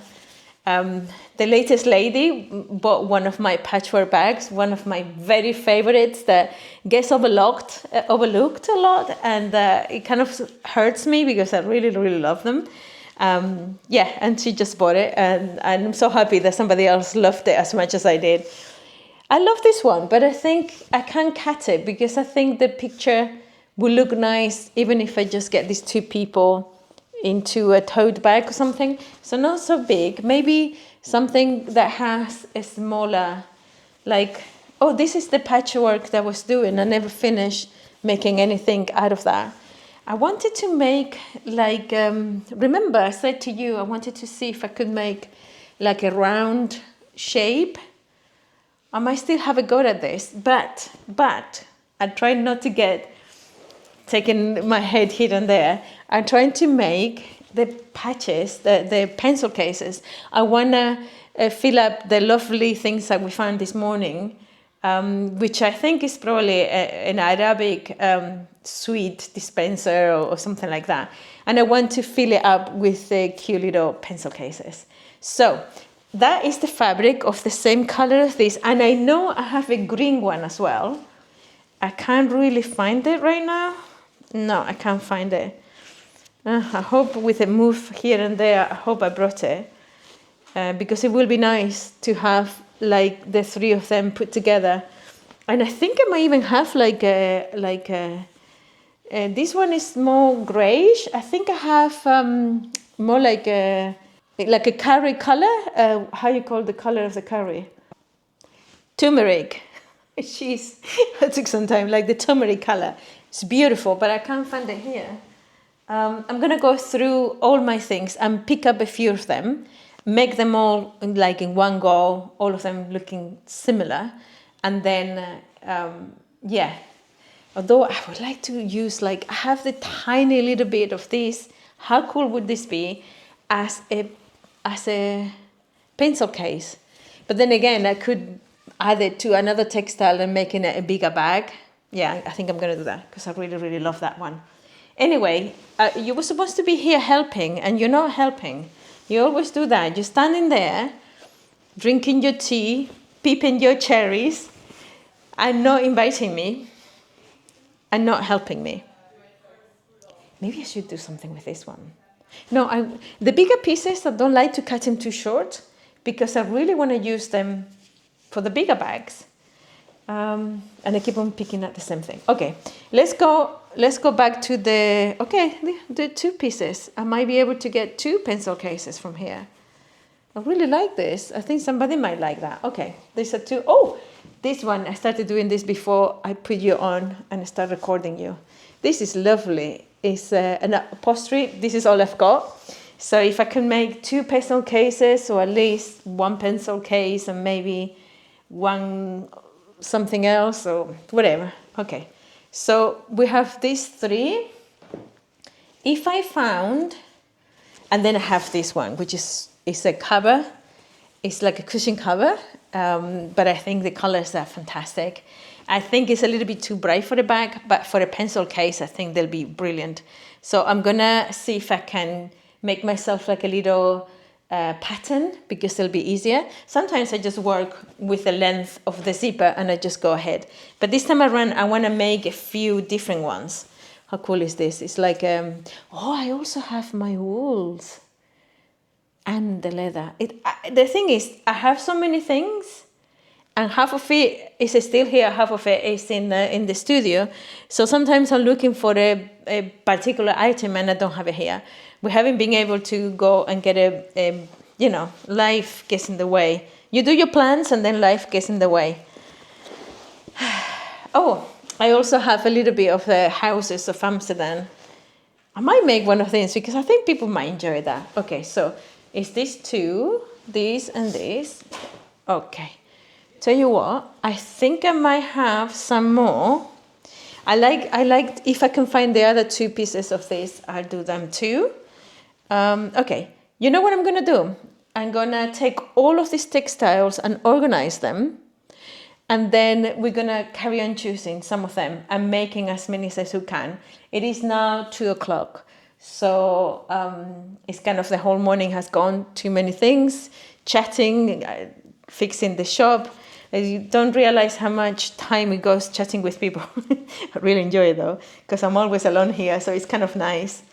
The latest lady bought one of my patchwork bags, one of my very favorites that gets overlooked a lot, and it kind of hurts me because I really, really love them. And she just bought it, and I'm so happy that somebody else loved it as much as I did. I love this one, but I think I can't cut it because I think the picture will look nice even if I just get these 2 people into a tote bag or something. So not so big, maybe something that has a smaller, like, oh, this is the patchwork that I was doing. I never finished making anything out of that. I wanted to make like, remember I said to you, I wanted to see if I could make like a round shape. I might still have a go at this, but I try not to get taking my head here and there. I'm trying to make the patches, the pencil cases. I want to fill up the lovely things that we found this morning, which I think is probably an Arabic sweet dispenser or something like that. And I want to fill it up with the cute little pencil cases. So that is the fabric of the same color as this. And I know I have a green one as well. I can't really find it right now. No, I can't find it. I hope with a move here and there, I hope I brought it. Because it will be nice to have like the 3 of them put together. And I think I might even have this one is more grayish. I think I have more like a curry color. How you call the color of the curry? Turmeric. Jeez, that took some time. Like the turmeric color. It's beautiful, but I can't find it here. I'm gonna go through all my things and pick up a few of them, make them all like in one go, all of them looking similar, and then although I would like to use, like, I have the tiny little bit of this. How cool would this be as a pencil case? But then again, I could add it to another textile and making it a bigger bag. Yeah, I think I'm going to do that because I really, really love that one. Anyway, you were supposed to be here helping and you're not helping. You always do that. You're standing there, drinking your tea, peeping your cherries, and not inviting me and not helping me. Maybe I should do something with this one. No, the bigger pieces, I don't like to cut them too short because I really want to use them for the bigger bags. And I keep on picking up the same thing. Okay, let's go back to the 2 pieces. I might be able to get 2 pencil cases from here. I really like this. I think somebody might like that. Okay, these are 2. Oh, this one, I started doing this before I put you on and start recording you. This is lovely. It's an upholstery. This is all I've got. So if I can make 2 pencil cases or at least 1 pencil case and maybe 1 something else or whatever. Okay, so we have these 3. If I found, and then I have this one, which is a cover. It's like a cushion cover, but I think the colors are fantastic. I think it's a little bit too bright for the bag, but for a pencil case, I think they'll be brilliant. So I'm gonna see if I can make myself like a little pattern because it'll be easier. Sometimes I just work with the length of the zipper and I just go ahead. But this time around, I wanna make a few different ones. How cool is this? It's like, oh, I also have my wools and the leather. The thing is, I have so many things and half of it is still here, half of it is in the studio. So sometimes I'm looking for a particular item and I don't have it here. We haven't been able to go and get life gets in the way. You do your plans and then life gets in the way. Oh, I also have a little bit of the houses of Amsterdam. I might make one of these because I think people might enjoy that. Okay, so it's these 2, this and this. Okay. Tell you what, I think I might have some more. I like if I can find the other 2 pieces of this, I'll do them too. Okay, you know what I'm gonna do? I'm gonna take all of these textiles and organize them. And then we're gonna carry on choosing some of them and making as many as we can. It is now 2 o'clock. So it's kind of the whole morning has gone, too many things, chatting, fixing the shop. You don't realize how much time it goes chatting with people. I really enjoy it though, because I'm always alone here, so it's kind of nice.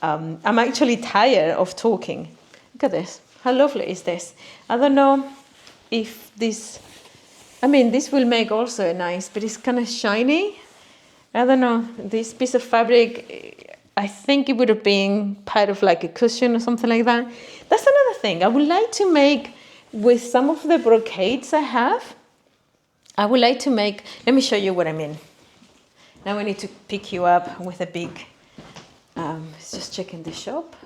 I'm actually tired of talking. Look at this. How lovely is this? I don't know if this will make also nice, but it's kind of shiny. I don't know. This piece of fabric, I think it would have been part of like a cushion or something like that. That's another thing. I would like to make with some of the brocades I have. I would like to make, let me show you what I mean. Now we need to pick you up with a big, just checking the shop.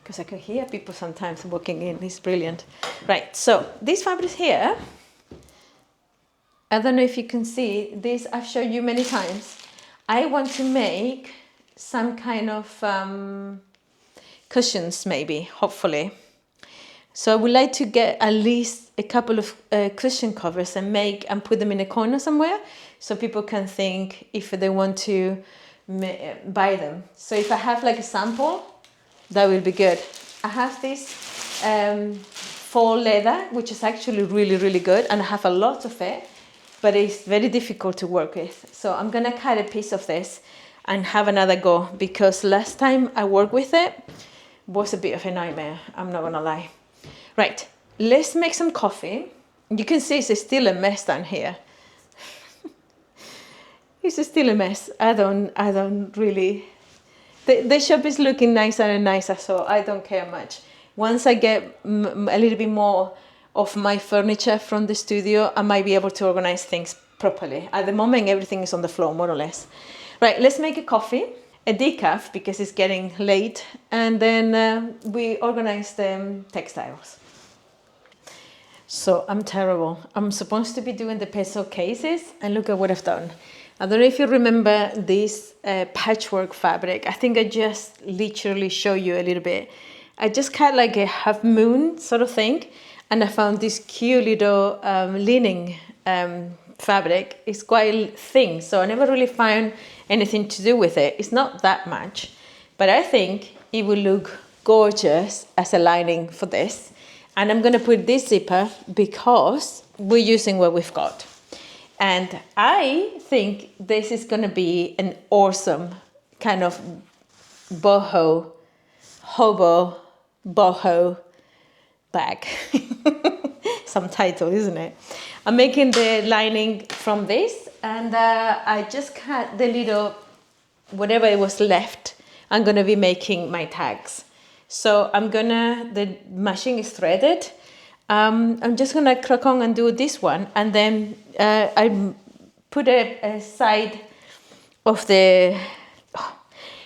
Because I can hear people sometimes walking in, it's brilliant. Right, so this fabric here, I don't know if you can see, this I've shown you many times. I want to make some kind of cushions maybe, hopefully. So I would like to get at least a couple of cushion covers and put them in a corner somewhere so people can think if they want to buy them. So if I have like a sample, that will be good. I have this faux leather, which is actually really, really good. And I have a lot of it, but it's very difficult to work with. So I'm gonna cut a piece of this and have another go because last time I worked with it was a bit of a nightmare, I'm not gonna lie. Right, let's make some coffee. You can see it's still a mess down here. It's still a mess. I don't really, the shop is looking nicer and nicer, so I don't care much. Once I get a little bit more of my furniture from the studio, I might be able to organize things properly. At the moment, everything is on the floor, more or less. Right, let's make a coffee, a decaf, because it's getting late, and then we organize the textiles. So I'm terrible. I'm supposed to be doing the pencil cases, and look at what I've done. I don't know if you remember this patchwork fabric. I think I just literally show you a little bit. I just cut like a half moon sort of thing, and I found this cute little linen fabric. It's quite thin, so I never really found anything to do with it. It's not that much, but I think it will look gorgeous as a lining for this. And I'm gonna put this zipper because we're using what we've got. And I think this is gonna be an awesome kind of hobo bag. Some title, isn't it? I'm making the lining from this, and I just cut the little, whatever it was left, I'm gonna be making my tags. So the machine is threaded. I'm just gonna crack on and do this one, and then I put a side of the,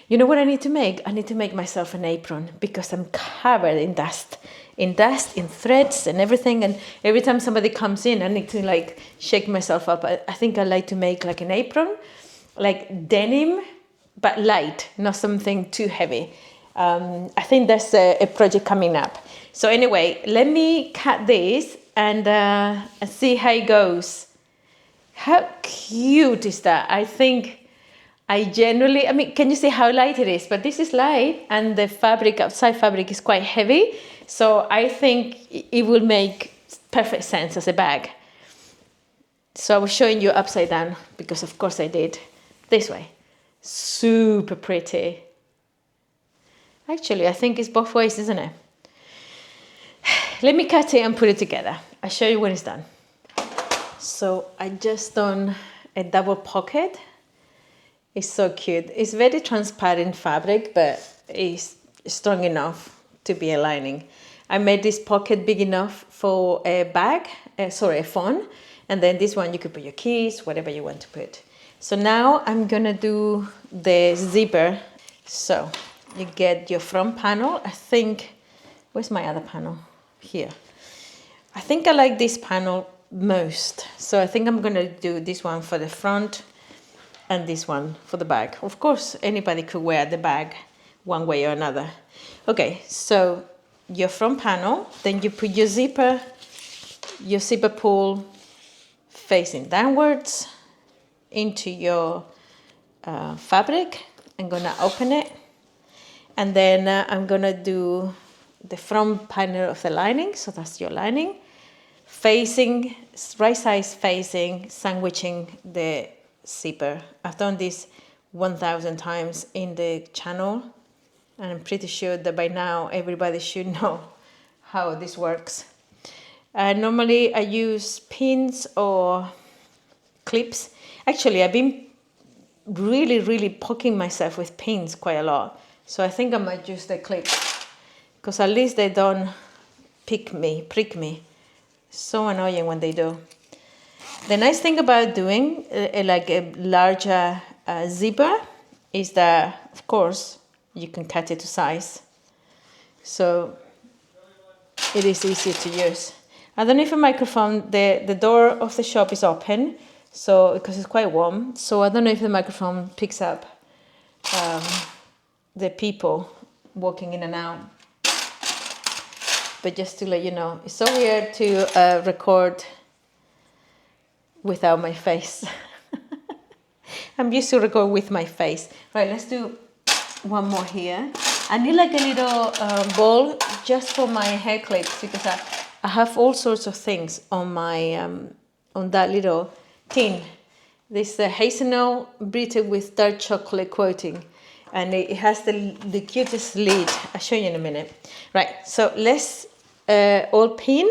you know what I need to make? I need to make myself an apron because I'm covered in dust, in threads and everything. And every time somebody comes in, I need to like shake myself up. I think I like to make like an apron, like denim, but light, not something too heavy. I think that's a project coming up. So anyway, let me cut this and see how it goes. How cute is that? I think I mean, can you see how light it is? But this is light, and the fabric, outside fabric, is quite heavy. So I think it will make perfect sense as a bag. So I was showing you upside down because of course I did. This way. Super pretty. Actually, I think it's both ways, isn't it? Let me cut it and put it together. I'll show you when it's done. So I just done a double pocket. It's so cute. It's very transparent fabric, but it's strong enough to be a lining. I made this pocket big enough for a bag, a phone. And then this one, you could put your keys, whatever you want to put. So now I'm gonna do the zipper. So you get your front panel. I think, where's my other panel? Here. I think I like this panel most. So I think I'm gonna do this one for the front and this one for the back. Of course, anybody could wear the bag one way or another. Okay, so your front panel, then you put your zipper pull facing downwards into your fabric. I'm gonna open it, and then I'm gonna do the front panel of the lining, so that's your lining, facing, right size facing, sandwiching the zipper. I've done this 1,000 times in the channel, and I'm pretty sure that by now everybody should know how this works. Normally I use pins or clips. Actually, I've been really poking myself with pins quite a lot, so I think I might use the clips because at least they don't prick me. So annoying when they do. The nice thing about doing like a larger zipper is that, of course, you can cut it to size. So it is easier to use. I don't know if the microphone, the door of the shop is open, so because it's quite warm. So I don't know if the microphone picks up the people walking in and out. But just to let you know, it's so weird to record without my face. I'm used to record with my face. Right, let's do one more here. I need like a little ball just for my hair clips because I have all sorts of things on my on that little tin. This hazelnut brittle with dark chocolate coating, and it has the cutest lid. I'll show you in a minute. Right, so let's all pin.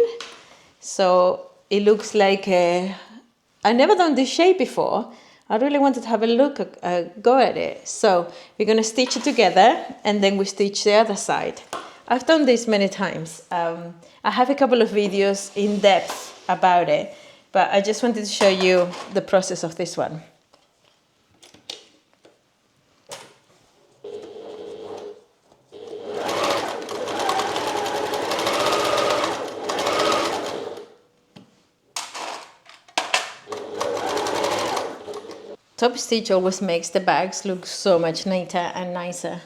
So it looks like I never done this shape before. I really wanted to have a look, go at it. So we're gonna stitch it together and then we stitch the other side. I've done this many times. I have a couple of videos in depth about it, but I just wanted to show you the process of this one. Top stitch always makes the bags look so much neater and nicer.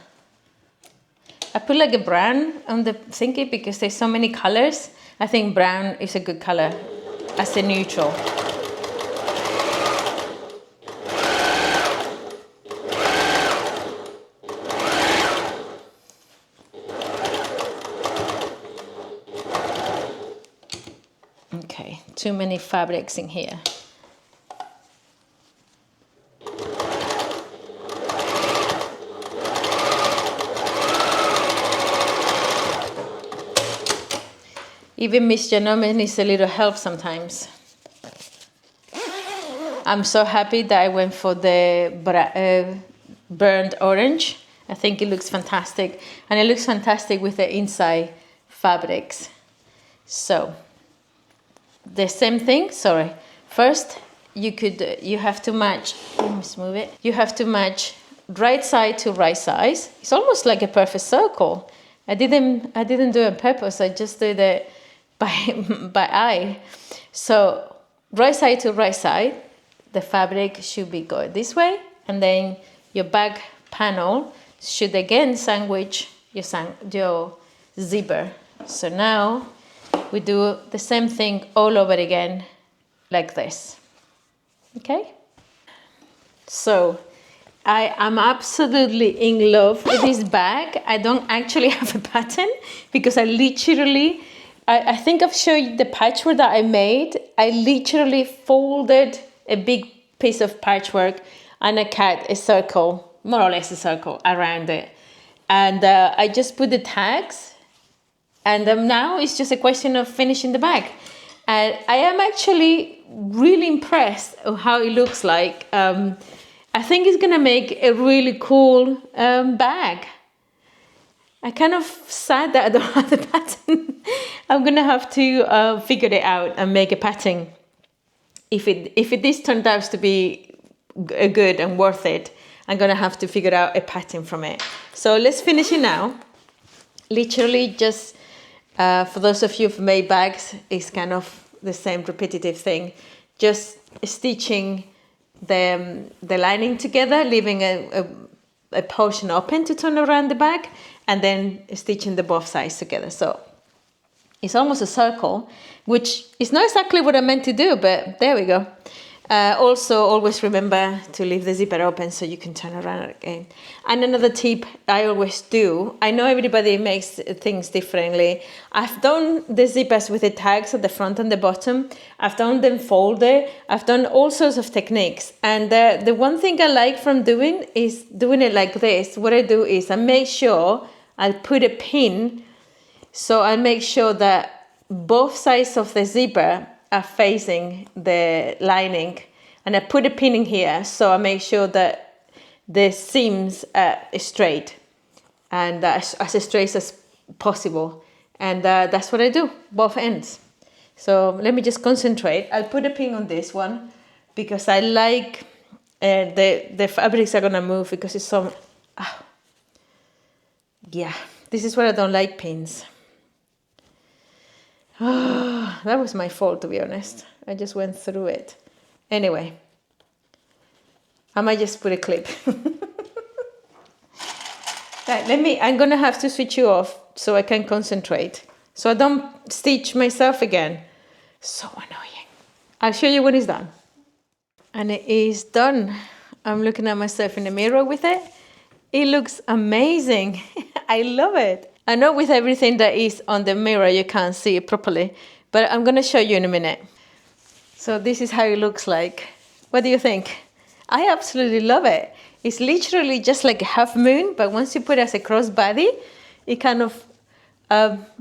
I put like a brown on the thingy because there's so many colors. I think brown is a good color as a neutral. Okay, too many fabrics in here. Even Miss Janome needs a little help sometimes. I'm so happy that I went for the burnt orange. I think it looks fantastic. And it looks fantastic with the inside fabrics. So, the same thing, sorry. First, you have to match, let's move it. You have to match right side to right size. It's almost like a perfect circle. I didn't do it on purpose, I just did it by eye. So right side to right side, the fabric should be going this way, and then your back panel should again sandwich your zipper. So now we do the same thing all over again, like this. Okay? So I am absolutely in love with this bag. I don't actually have a pattern because I think I've showed you the patchwork that I made. I literally folded a big piece of patchwork and I cut a circle, more or less a circle around it. And I just put the tags, and now it's just a question of finishing the bag. And I am actually really impressed with how it looks like. I think it's gonna make a really cool bag. I kind of sad that I don't have the pattern. I'm gonna have to figure it out and make a pattern. If this turned out to be good and worth it, I'm gonna have to figure out a pattern from it. So let's finish it now. Literally just, for those of you who've made bags, it's kind of the same repetitive thing. Just stitching the lining together, leaving a portion open to turn around the bag, and then stitching the both sides together. So it's almost a circle, which is not exactly what I meant to do, but there we go. Also, always remember to leave the zipper open so you can turn around again. And another tip I always do, I know everybody makes things differently. I've done the zippers with the tags at the front and the bottom. I've done them folded. I've done all sorts of techniques. And the one thing I like from doing is doing it like this. What I do is I make sure I put a pin, so I make sure that both sides of the zipper are facing the lining, and I put a pin in here, so I make sure that the seams are straight and as straight as possible, and that's what I do, both ends. So let me just concentrate. I'll put a pin on this one because I like the fabrics are gonna move because it's so yeah, this is where I don't like pins. That was my fault, to be honest. I just went through it. Anyway, I might just put a clip. Right, I'm gonna have to switch you off so I can concentrate. So I don't stitch myself again. So annoying. I'll show you when it's done. And it is done. I'm looking at myself in the mirror with it. It looks amazing. I love it. I know with everything that is on the mirror you can't see it properly, but I'm going to show you in a minute. So this is how it looks like. What do you think? I absolutely love it. It's literally just like a half moon, but once you put it as a crossbody, it kind of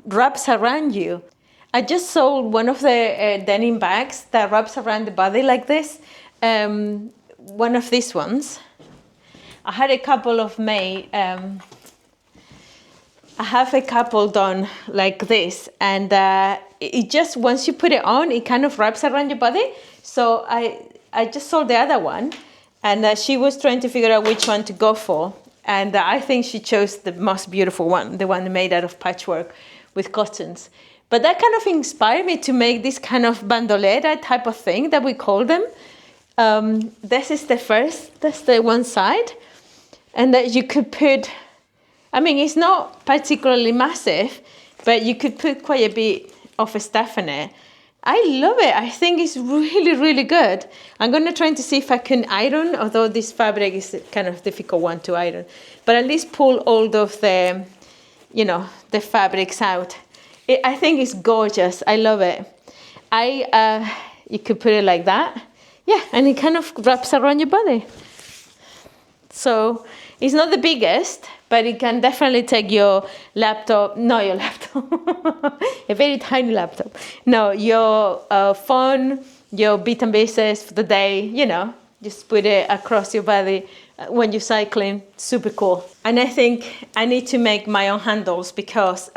wraps around you. I just sold one of the denim bags that wraps around the body like this. One of these ones. I had a couple of made. I have a couple done like this, and it just, once you put it on, it kind of wraps around your body. So I just sold the other one, and she was trying to figure out which one to go for. And I think she chose the most beautiful one, the one made out of patchwork with cottons. But that kind of inspired me to make this kind of bandolera type of thing that we call them. This is the first, that's the one side. And that you could put, I mean, it's not particularly massive, but you could put quite a bit of stuff in it. I love it. I think it's really, really good. I'm going to try to see if I can iron, although this fabric is kind of difficult one to iron. But at least pull all of the, you know, the fabrics out. I think it's gorgeous. I love it. You could put it like that. Yeah, and it kind of wraps around your body. So it's not the biggest, but it can definitely take your laptop, not your laptop, a very tiny laptop. No, your phone, your bits and pieces for the day, you know, just put it across your body when you're cycling. Super cool. And I think I need to make my own handles because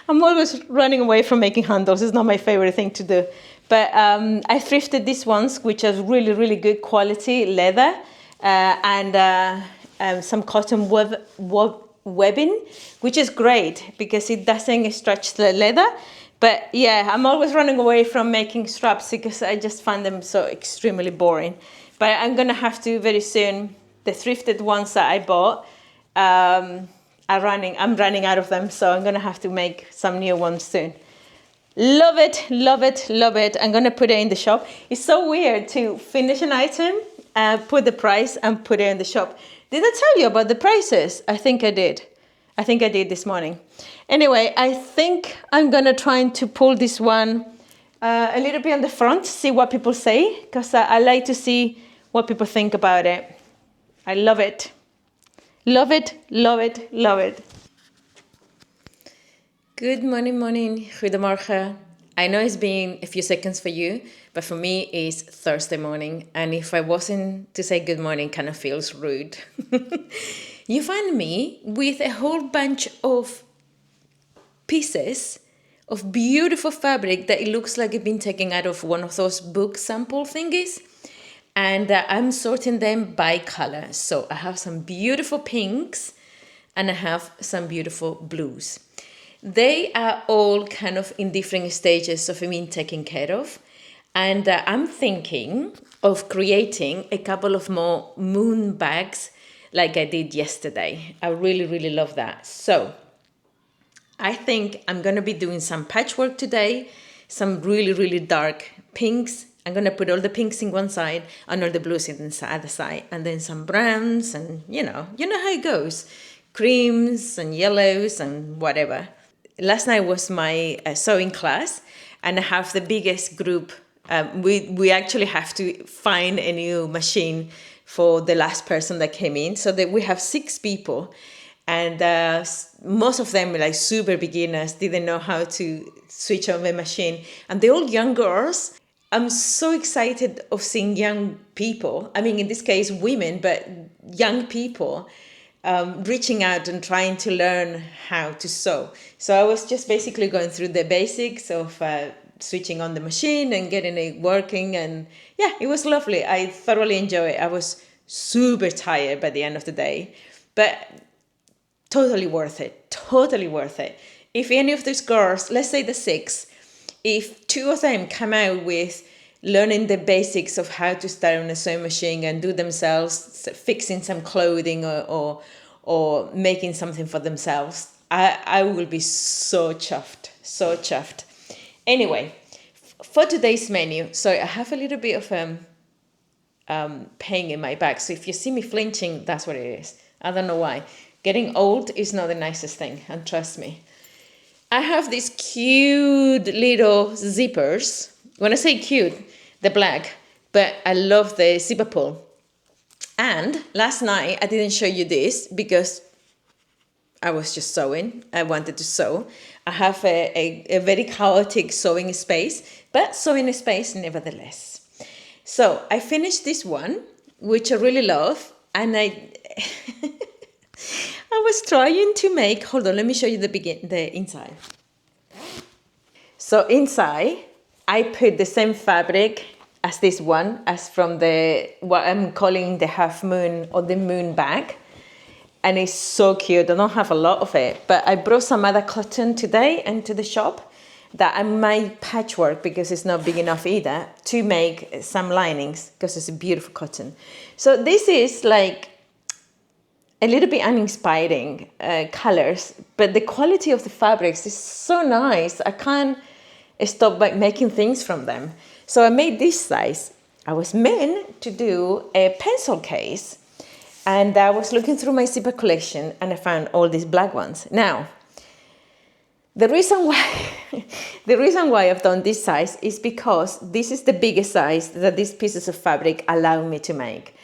I'm always running away from making handles. It's not my favorite thing to do. But I thrifted these ones, which are really, really good quality leather. And some cotton webbing, which is great because it doesn't stretch the leather. But yeah, I'm always running away from making straps because I just find them so extremely boring. But I'm gonna have to very soon. The thrifted ones that I bought I'm running out of them, so I'm gonna have to make some new ones soon. Love it, love it, love it. I'm gonna put it in the shop. It's so weird to finish an item, put the price and put it in the shop. Did I tell you about the prices? I think I did. I think I did this morning. Anyway, I think I'm gonna try to pull this one a little bit on the front, see what people say, because I like to see what people think about it. I love it. Love it, love it, love it. Good morning, goedemorgen. I know it's been a few seconds for you, but for me it's Thursday morning, and if I wasn't to say good morning, kind of feels rude. You find me with a whole bunch of pieces of beautiful fabric that it looks like it's been taken out of one of those book sample thingies, and I'm sorting them by color. So I have some beautiful pinks and I have some beautiful blues. They are all kind of in different stages of being taken care of. And I'm thinking of creating a couple of more moon bags like I did yesterday. I really, really love that. So I think I'm going to be doing some patchwork today, some really, really dark pinks. I'm going to put all the pinks in one side and all the blues in the other side, and then some browns and, you know how it goes. Creams and yellows and whatever. Last night was my sewing class, and I have the biggest group. We actually have to find a new machine for the last person that came in, so that we have 6 people, and most of them were like super beginners, didn't know how to switch on the machine, and they're all young girls. I'm so excited of seeing young people. I mean, in this case, women, but young people. Reaching out and trying to learn how to sew. So I was just basically going through the basics of switching on the machine and getting it working. And yeah, it was lovely. I thoroughly enjoyed it. I was super tired by the end of the day, but totally worth it. Totally worth it. If any of those girls, let's say the 6, if 2 of them come out with learning the basics of how to start on a sewing machine and do themselves, fixing some clothing or making something for themselves, I will be so chuffed, so chuffed. Anyway, for today's menu, so I have a little bit of pain in my back. So if you see me flinching, that's what it is. I don't know why. Getting old is not the nicest thing, and trust me. I have these cute little zippers. When I say cute, they're black, but I love the zipper pull. And last night, I didn't show you this because I was just sewing. I wanted to sew. I have a very chaotic sewing space, but sewing space nevertheless. So I finished this one, which I really love, and I was trying to make, hold on, let me show you the inside. So inside, I put the same fabric as this one, as from what I'm calling the half moon or the moon bag. And it's so cute. I don't have a lot of it, but I brought some other cotton today into the shop that I might patchwork because it's not big enough either to make some linings because it's a beautiful cotton. So this is like a little bit uninspiring colors, but the quality of the fabrics is so nice. I can't stop by making things from them. So I made this size. I was meant to do a pencil case, and I was looking through my zipper collection and I found all these black ones. Now, the reason why I've done this size is because this is the biggest size that these pieces of fabric allow me to make.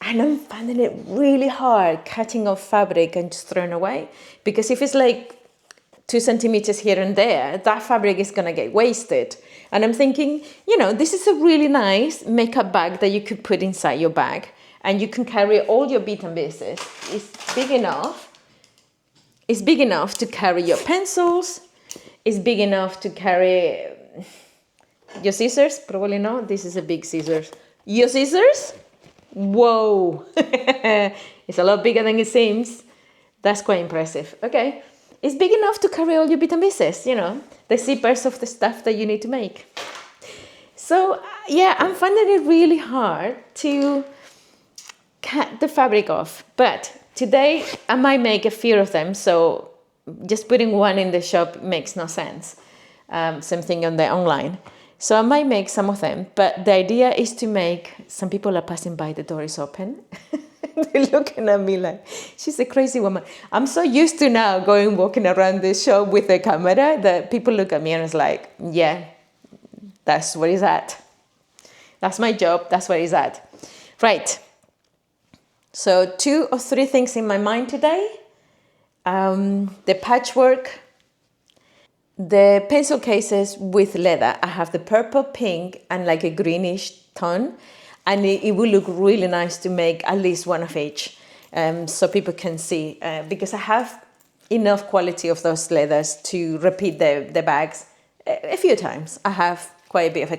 And I'm finding it really hard cutting off fabric and just throwing away, because if it's like 2 centimeters here and there, that fabric is gonna get wasted. And I'm thinking, you know, this is a really nice makeup bag that you could put inside your bag, and you can carry all your bits and pieces. It's big enough. It's big enough to carry your pencils. It's big enough to carry your scissors. Probably not. This is a big scissors. Your scissors? Whoa. It's a lot bigger than it seems. That's quite impressive. Okay. It's big enough to carry all your bits and pieces, you know, the zippers of the stuff that you need to make. So, yeah, I'm finding it really hard to cut the fabric off. But today I might make a few of them, so just putting one in the shop makes no sense. Same thing on the online. So I might make some of them, but the idea is to make, some people are passing by, the door is open. They're looking at me like, she's a crazy woman. I'm so used to now walking around the shop with a camera that people look at me and it's like, yeah, that's where it's at. That's my job, that's where it's at. Right. So 2 or 3 things in my mind today. The patchwork, the pencil cases with leather. I have the purple, pink, and like a greenish tone. And it will look really nice to make at least one of each, so people can see. Because I have enough quality of those leathers to repeat the bags a few times. I have quite a bit of a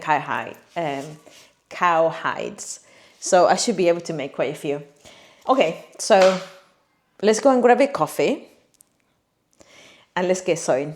cow hides. So I should be able to make quite a few. Okay, so let's go and grab a coffee and let's get sewing.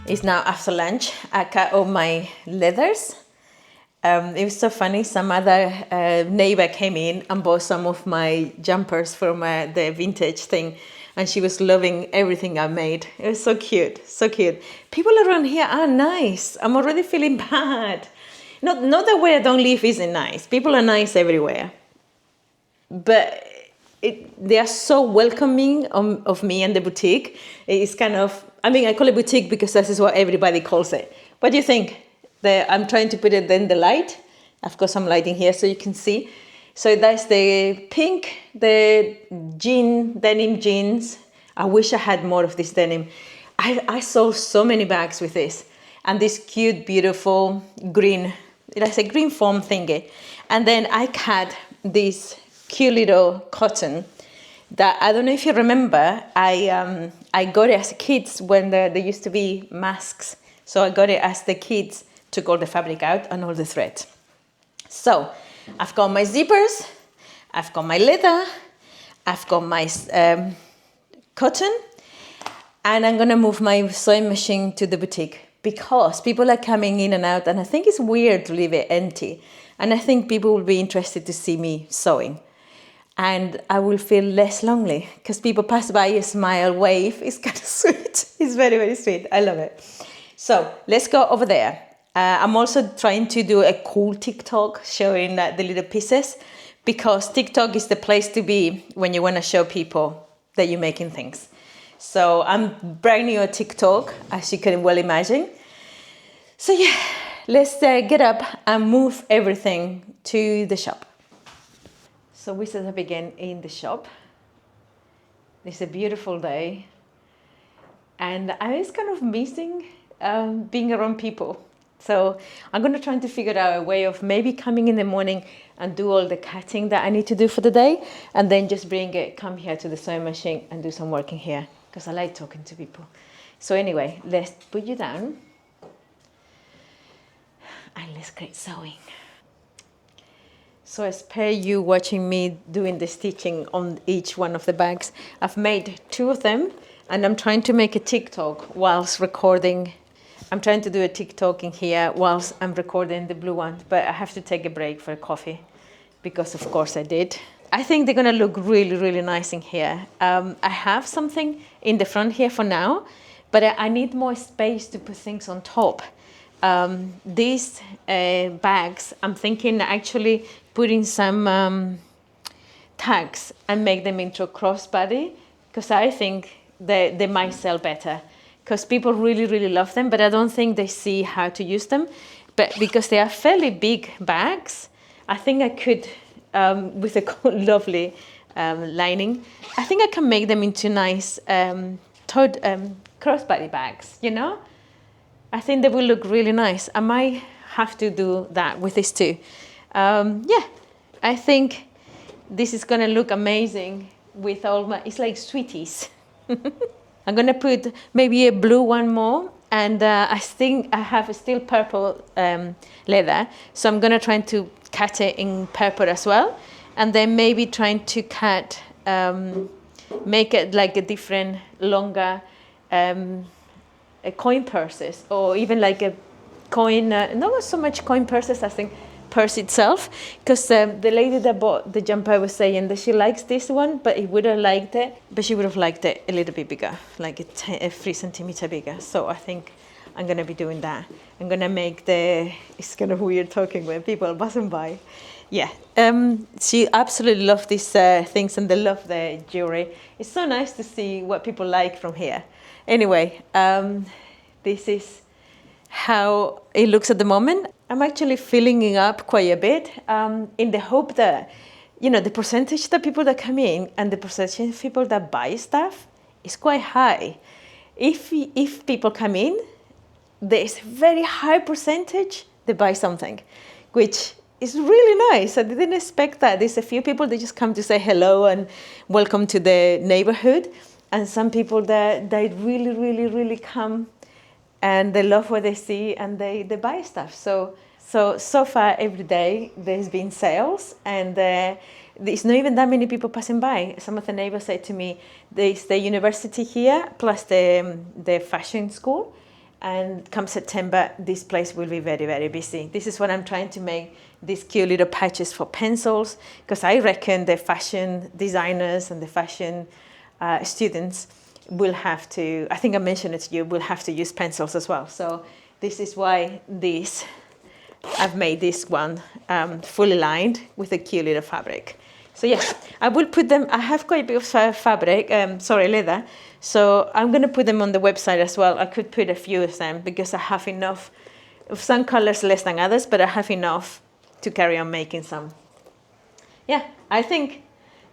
It's now after lunch. I cut all my leathers. It was so funny. Some other neighbor came in and bought some of my jumpers from the vintage thing, and she was loving everything I made. It was so cute, so cute. People around here are nice. I'm already feeling bad. Not that where I don't live isn't nice. People are nice everywhere. But they are so welcoming of me and the boutique. It's kind of, I mean, I call it boutique because this is what everybody calls it. What do you think? I'm trying to put it in the light. I've got some lighting here so you can see. So that's the pink, the denim jeans. I wish I had more of this denim. I sold so many bags with this. And this cute, beautiful green, it's a green foam thingy. And then I cut this cute little cotton that, I don't know if you remember, I got it as kids when there used to be masks. So I got it as the kids took all the fabric out and all the thread. So I've got my zippers, I've got my leather, I've got my cotton, And I'm gonna move my sewing machine to the boutique because people are coming in and out, and I think it's weird to leave it empty. And I think people will be interested to see me sewing. And I will feel less lonely because people pass by, smile, wave. It's kind of sweet. It's very, very sweet. I love it. So let's go over there. I'm also trying to do a cool TikTok showing the little pieces, because TikTok is the place to be when you want to show people that you're making things. So I'm brand new at TikTok, as you can well imagine. So yeah, let's get up and move everything to the shop. So we set up again in the shop. It's a beautiful day, and I was kind of missing being around people. So I'm going to try to figure out a way of maybe coming in the morning and do all the cutting that I need to do for the day, and then just come here to the sewing machine and do some work in here, because I like talking to people. So anyway, let's put you down and let's get sewing. So as per you watching me doing the stitching on each one of the bags, I've made 2 of them, and I'm trying to make a TikTok whilst recording. I'm trying to do a TikTok in here whilst I'm recording the blue one, but I have to take a break for a coffee, because of course I did. I think they're gonna look really, really nice in here. I have something in the front here for now, but I need more space to put things on top. These bags, I'm thinking actually putting some tags and make them into a crossbody, because I think they might sell better, because people really, really love them, but I don't think they see how to use them. But because they are fairly big bags, I think I could, with a lovely lining, I think I can make them into nice crossbody bags, you know? I think they will look really nice. I might have to do that with this too. Yeah, I think this is gonna look amazing with all my, it's like sweeties. I'm gonna put maybe a blue one more, and I think I have still purple leather, so I'm gonna try to cut it in purple as well, and then maybe trying to cut, make it like a different, longer a coin purses, or even like a coin, not so much coin purses, I think purse itself, because the lady that bought the jumper was saying that she likes this one, but he would have liked it, but she would have liked it a little bit bigger, like a 3 centimeter bigger. So I think I'm gonna be doing that. I'm gonna make it's kind of weird talking when people passing by. Yeah, she absolutely loves these things, and they love the jewelry. It's so nice to see what people like from here. Anyway, this is how it looks at the moment. I'm actually filling it up quite a bit, in the hope that, you know, the percentage of people that come in and the percentage of people that buy stuff is quite high. If people come in, there's a very high percentage that buy something, which is really nice. I didn't expect that. There's a few people that just come to say hello and welcome to the neighborhood, and some people that they really, really, really come and they love what they see, and they buy stuff. So far every day there's been sales, and there's not even that many people passing by. Some of the neighbors say to me, there's the university here plus the fashion school, and come September this place will be very, very busy. This is what I'm trying to make, these cute little patches for pencils, because I reckon the fashion designers and the fashion students will have to, I think I mentioned it to you, will have to use pencils as well. So this is why I've made this one fully lined with a cute little fabric. So yes, I will put them, I have quite a bit of fabric, leather. So I'm gonna put them on the website as well. I could put a few of them because I have enough, of some colors less than others, but I have enough to carry on making some. Yeah, I think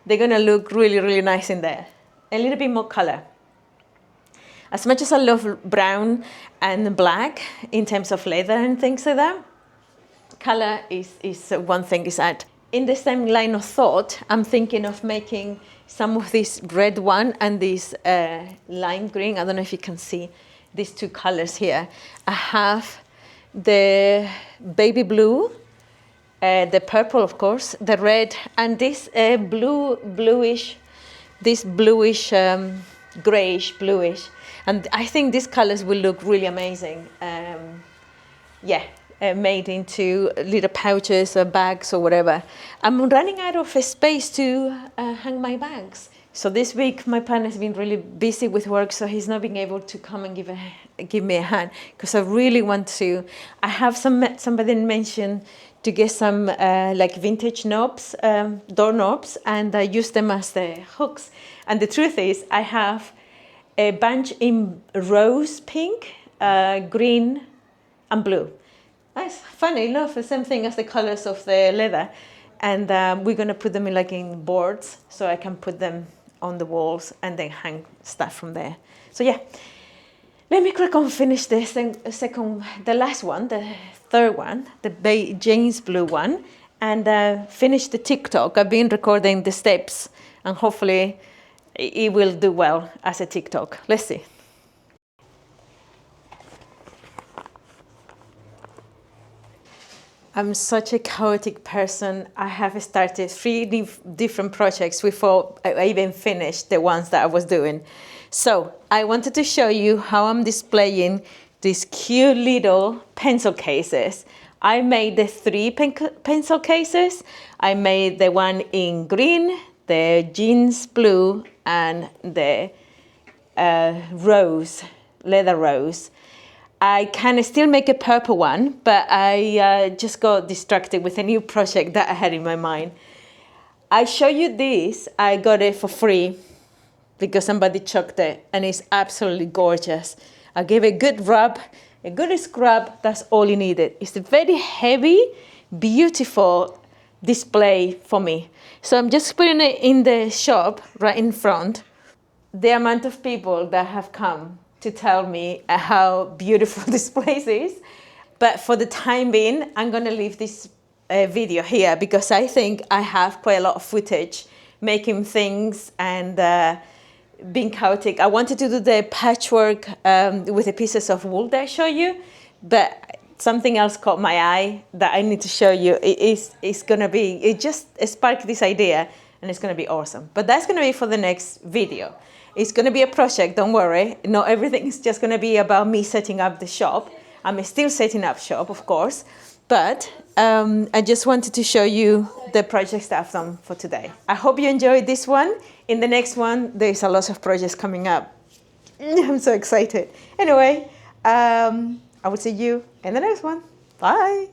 they're gonna look really, really nice in there. A little bit more color. As much as I love brown and black in terms of leather and things like that, color is one thing is that. In the same line of thought, I'm thinking of making some of this red one and this lime green. I don't know if you can see these two colors here. I have the baby blue, the purple, of course, the red, and this bluish, grayish, bluish. And I think these colors will look really amazing. Made into little pouches or bags or whatever. I'm running out of space to hang my bags. So this week my partner has been really busy with work, so he's not being able to come and give me a hand, because I really want to. I have somebody mentioned to get some like vintage knobs, door knobs, and I use them as the hooks. And the truth is, I have a bunch in rose pink, green, and blue. That's funny enough, the same thing as the colors of the leather. And we're gonna put them in boards, so I can put them on the walls and then hang stuff from there. So yeah, let me crack on, finish the last one, the third one, the James blue one, and finish the TikTok. I've been recording the steps, and hopefully it will do well as a TikTok. Let's see. I'm such a chaotic person. I have started 3 different projects before I even finished the ones that I was doing. So I wanted to show you how I'm displaying these cute little pencil cases. I made the 3 pencil cases. I made the one in green, the jeans blue, and the rose, leather rose. I can still make a purple one, but I just got distracted with a new project that I had in my mind. I show you this. I got it for free because somebody chucked it, and it's absolutely gorgeous. I gave it a good rub, a good scrub. That's all you needed. It's a very heavy, beautiful display for me. So I'm just putting it in the shop right in front. The amount of people that have come to tell me how beautiful this place is. But for the time being, I'm gonna leave this video here, because I think I have quite a lot of footage making things and being chaotic. I wanted to do the patchwork with the pieces of wool that I show you, but something else caught my eye that I need to show you. It just sparked this idea, and it's gonna be awesome. But that's gonna be for the next video. It's going to be a project, don't worry. Not everything is just going to be about me setting up the shop. I'm still setting up shop, of course. But I just wanted to show you the projects that I've done for today. I hope you enjoyed this one. In the next one, there's a lot of projects coming up. I'm so excited. Anyway, I will see you in the next one. Bye.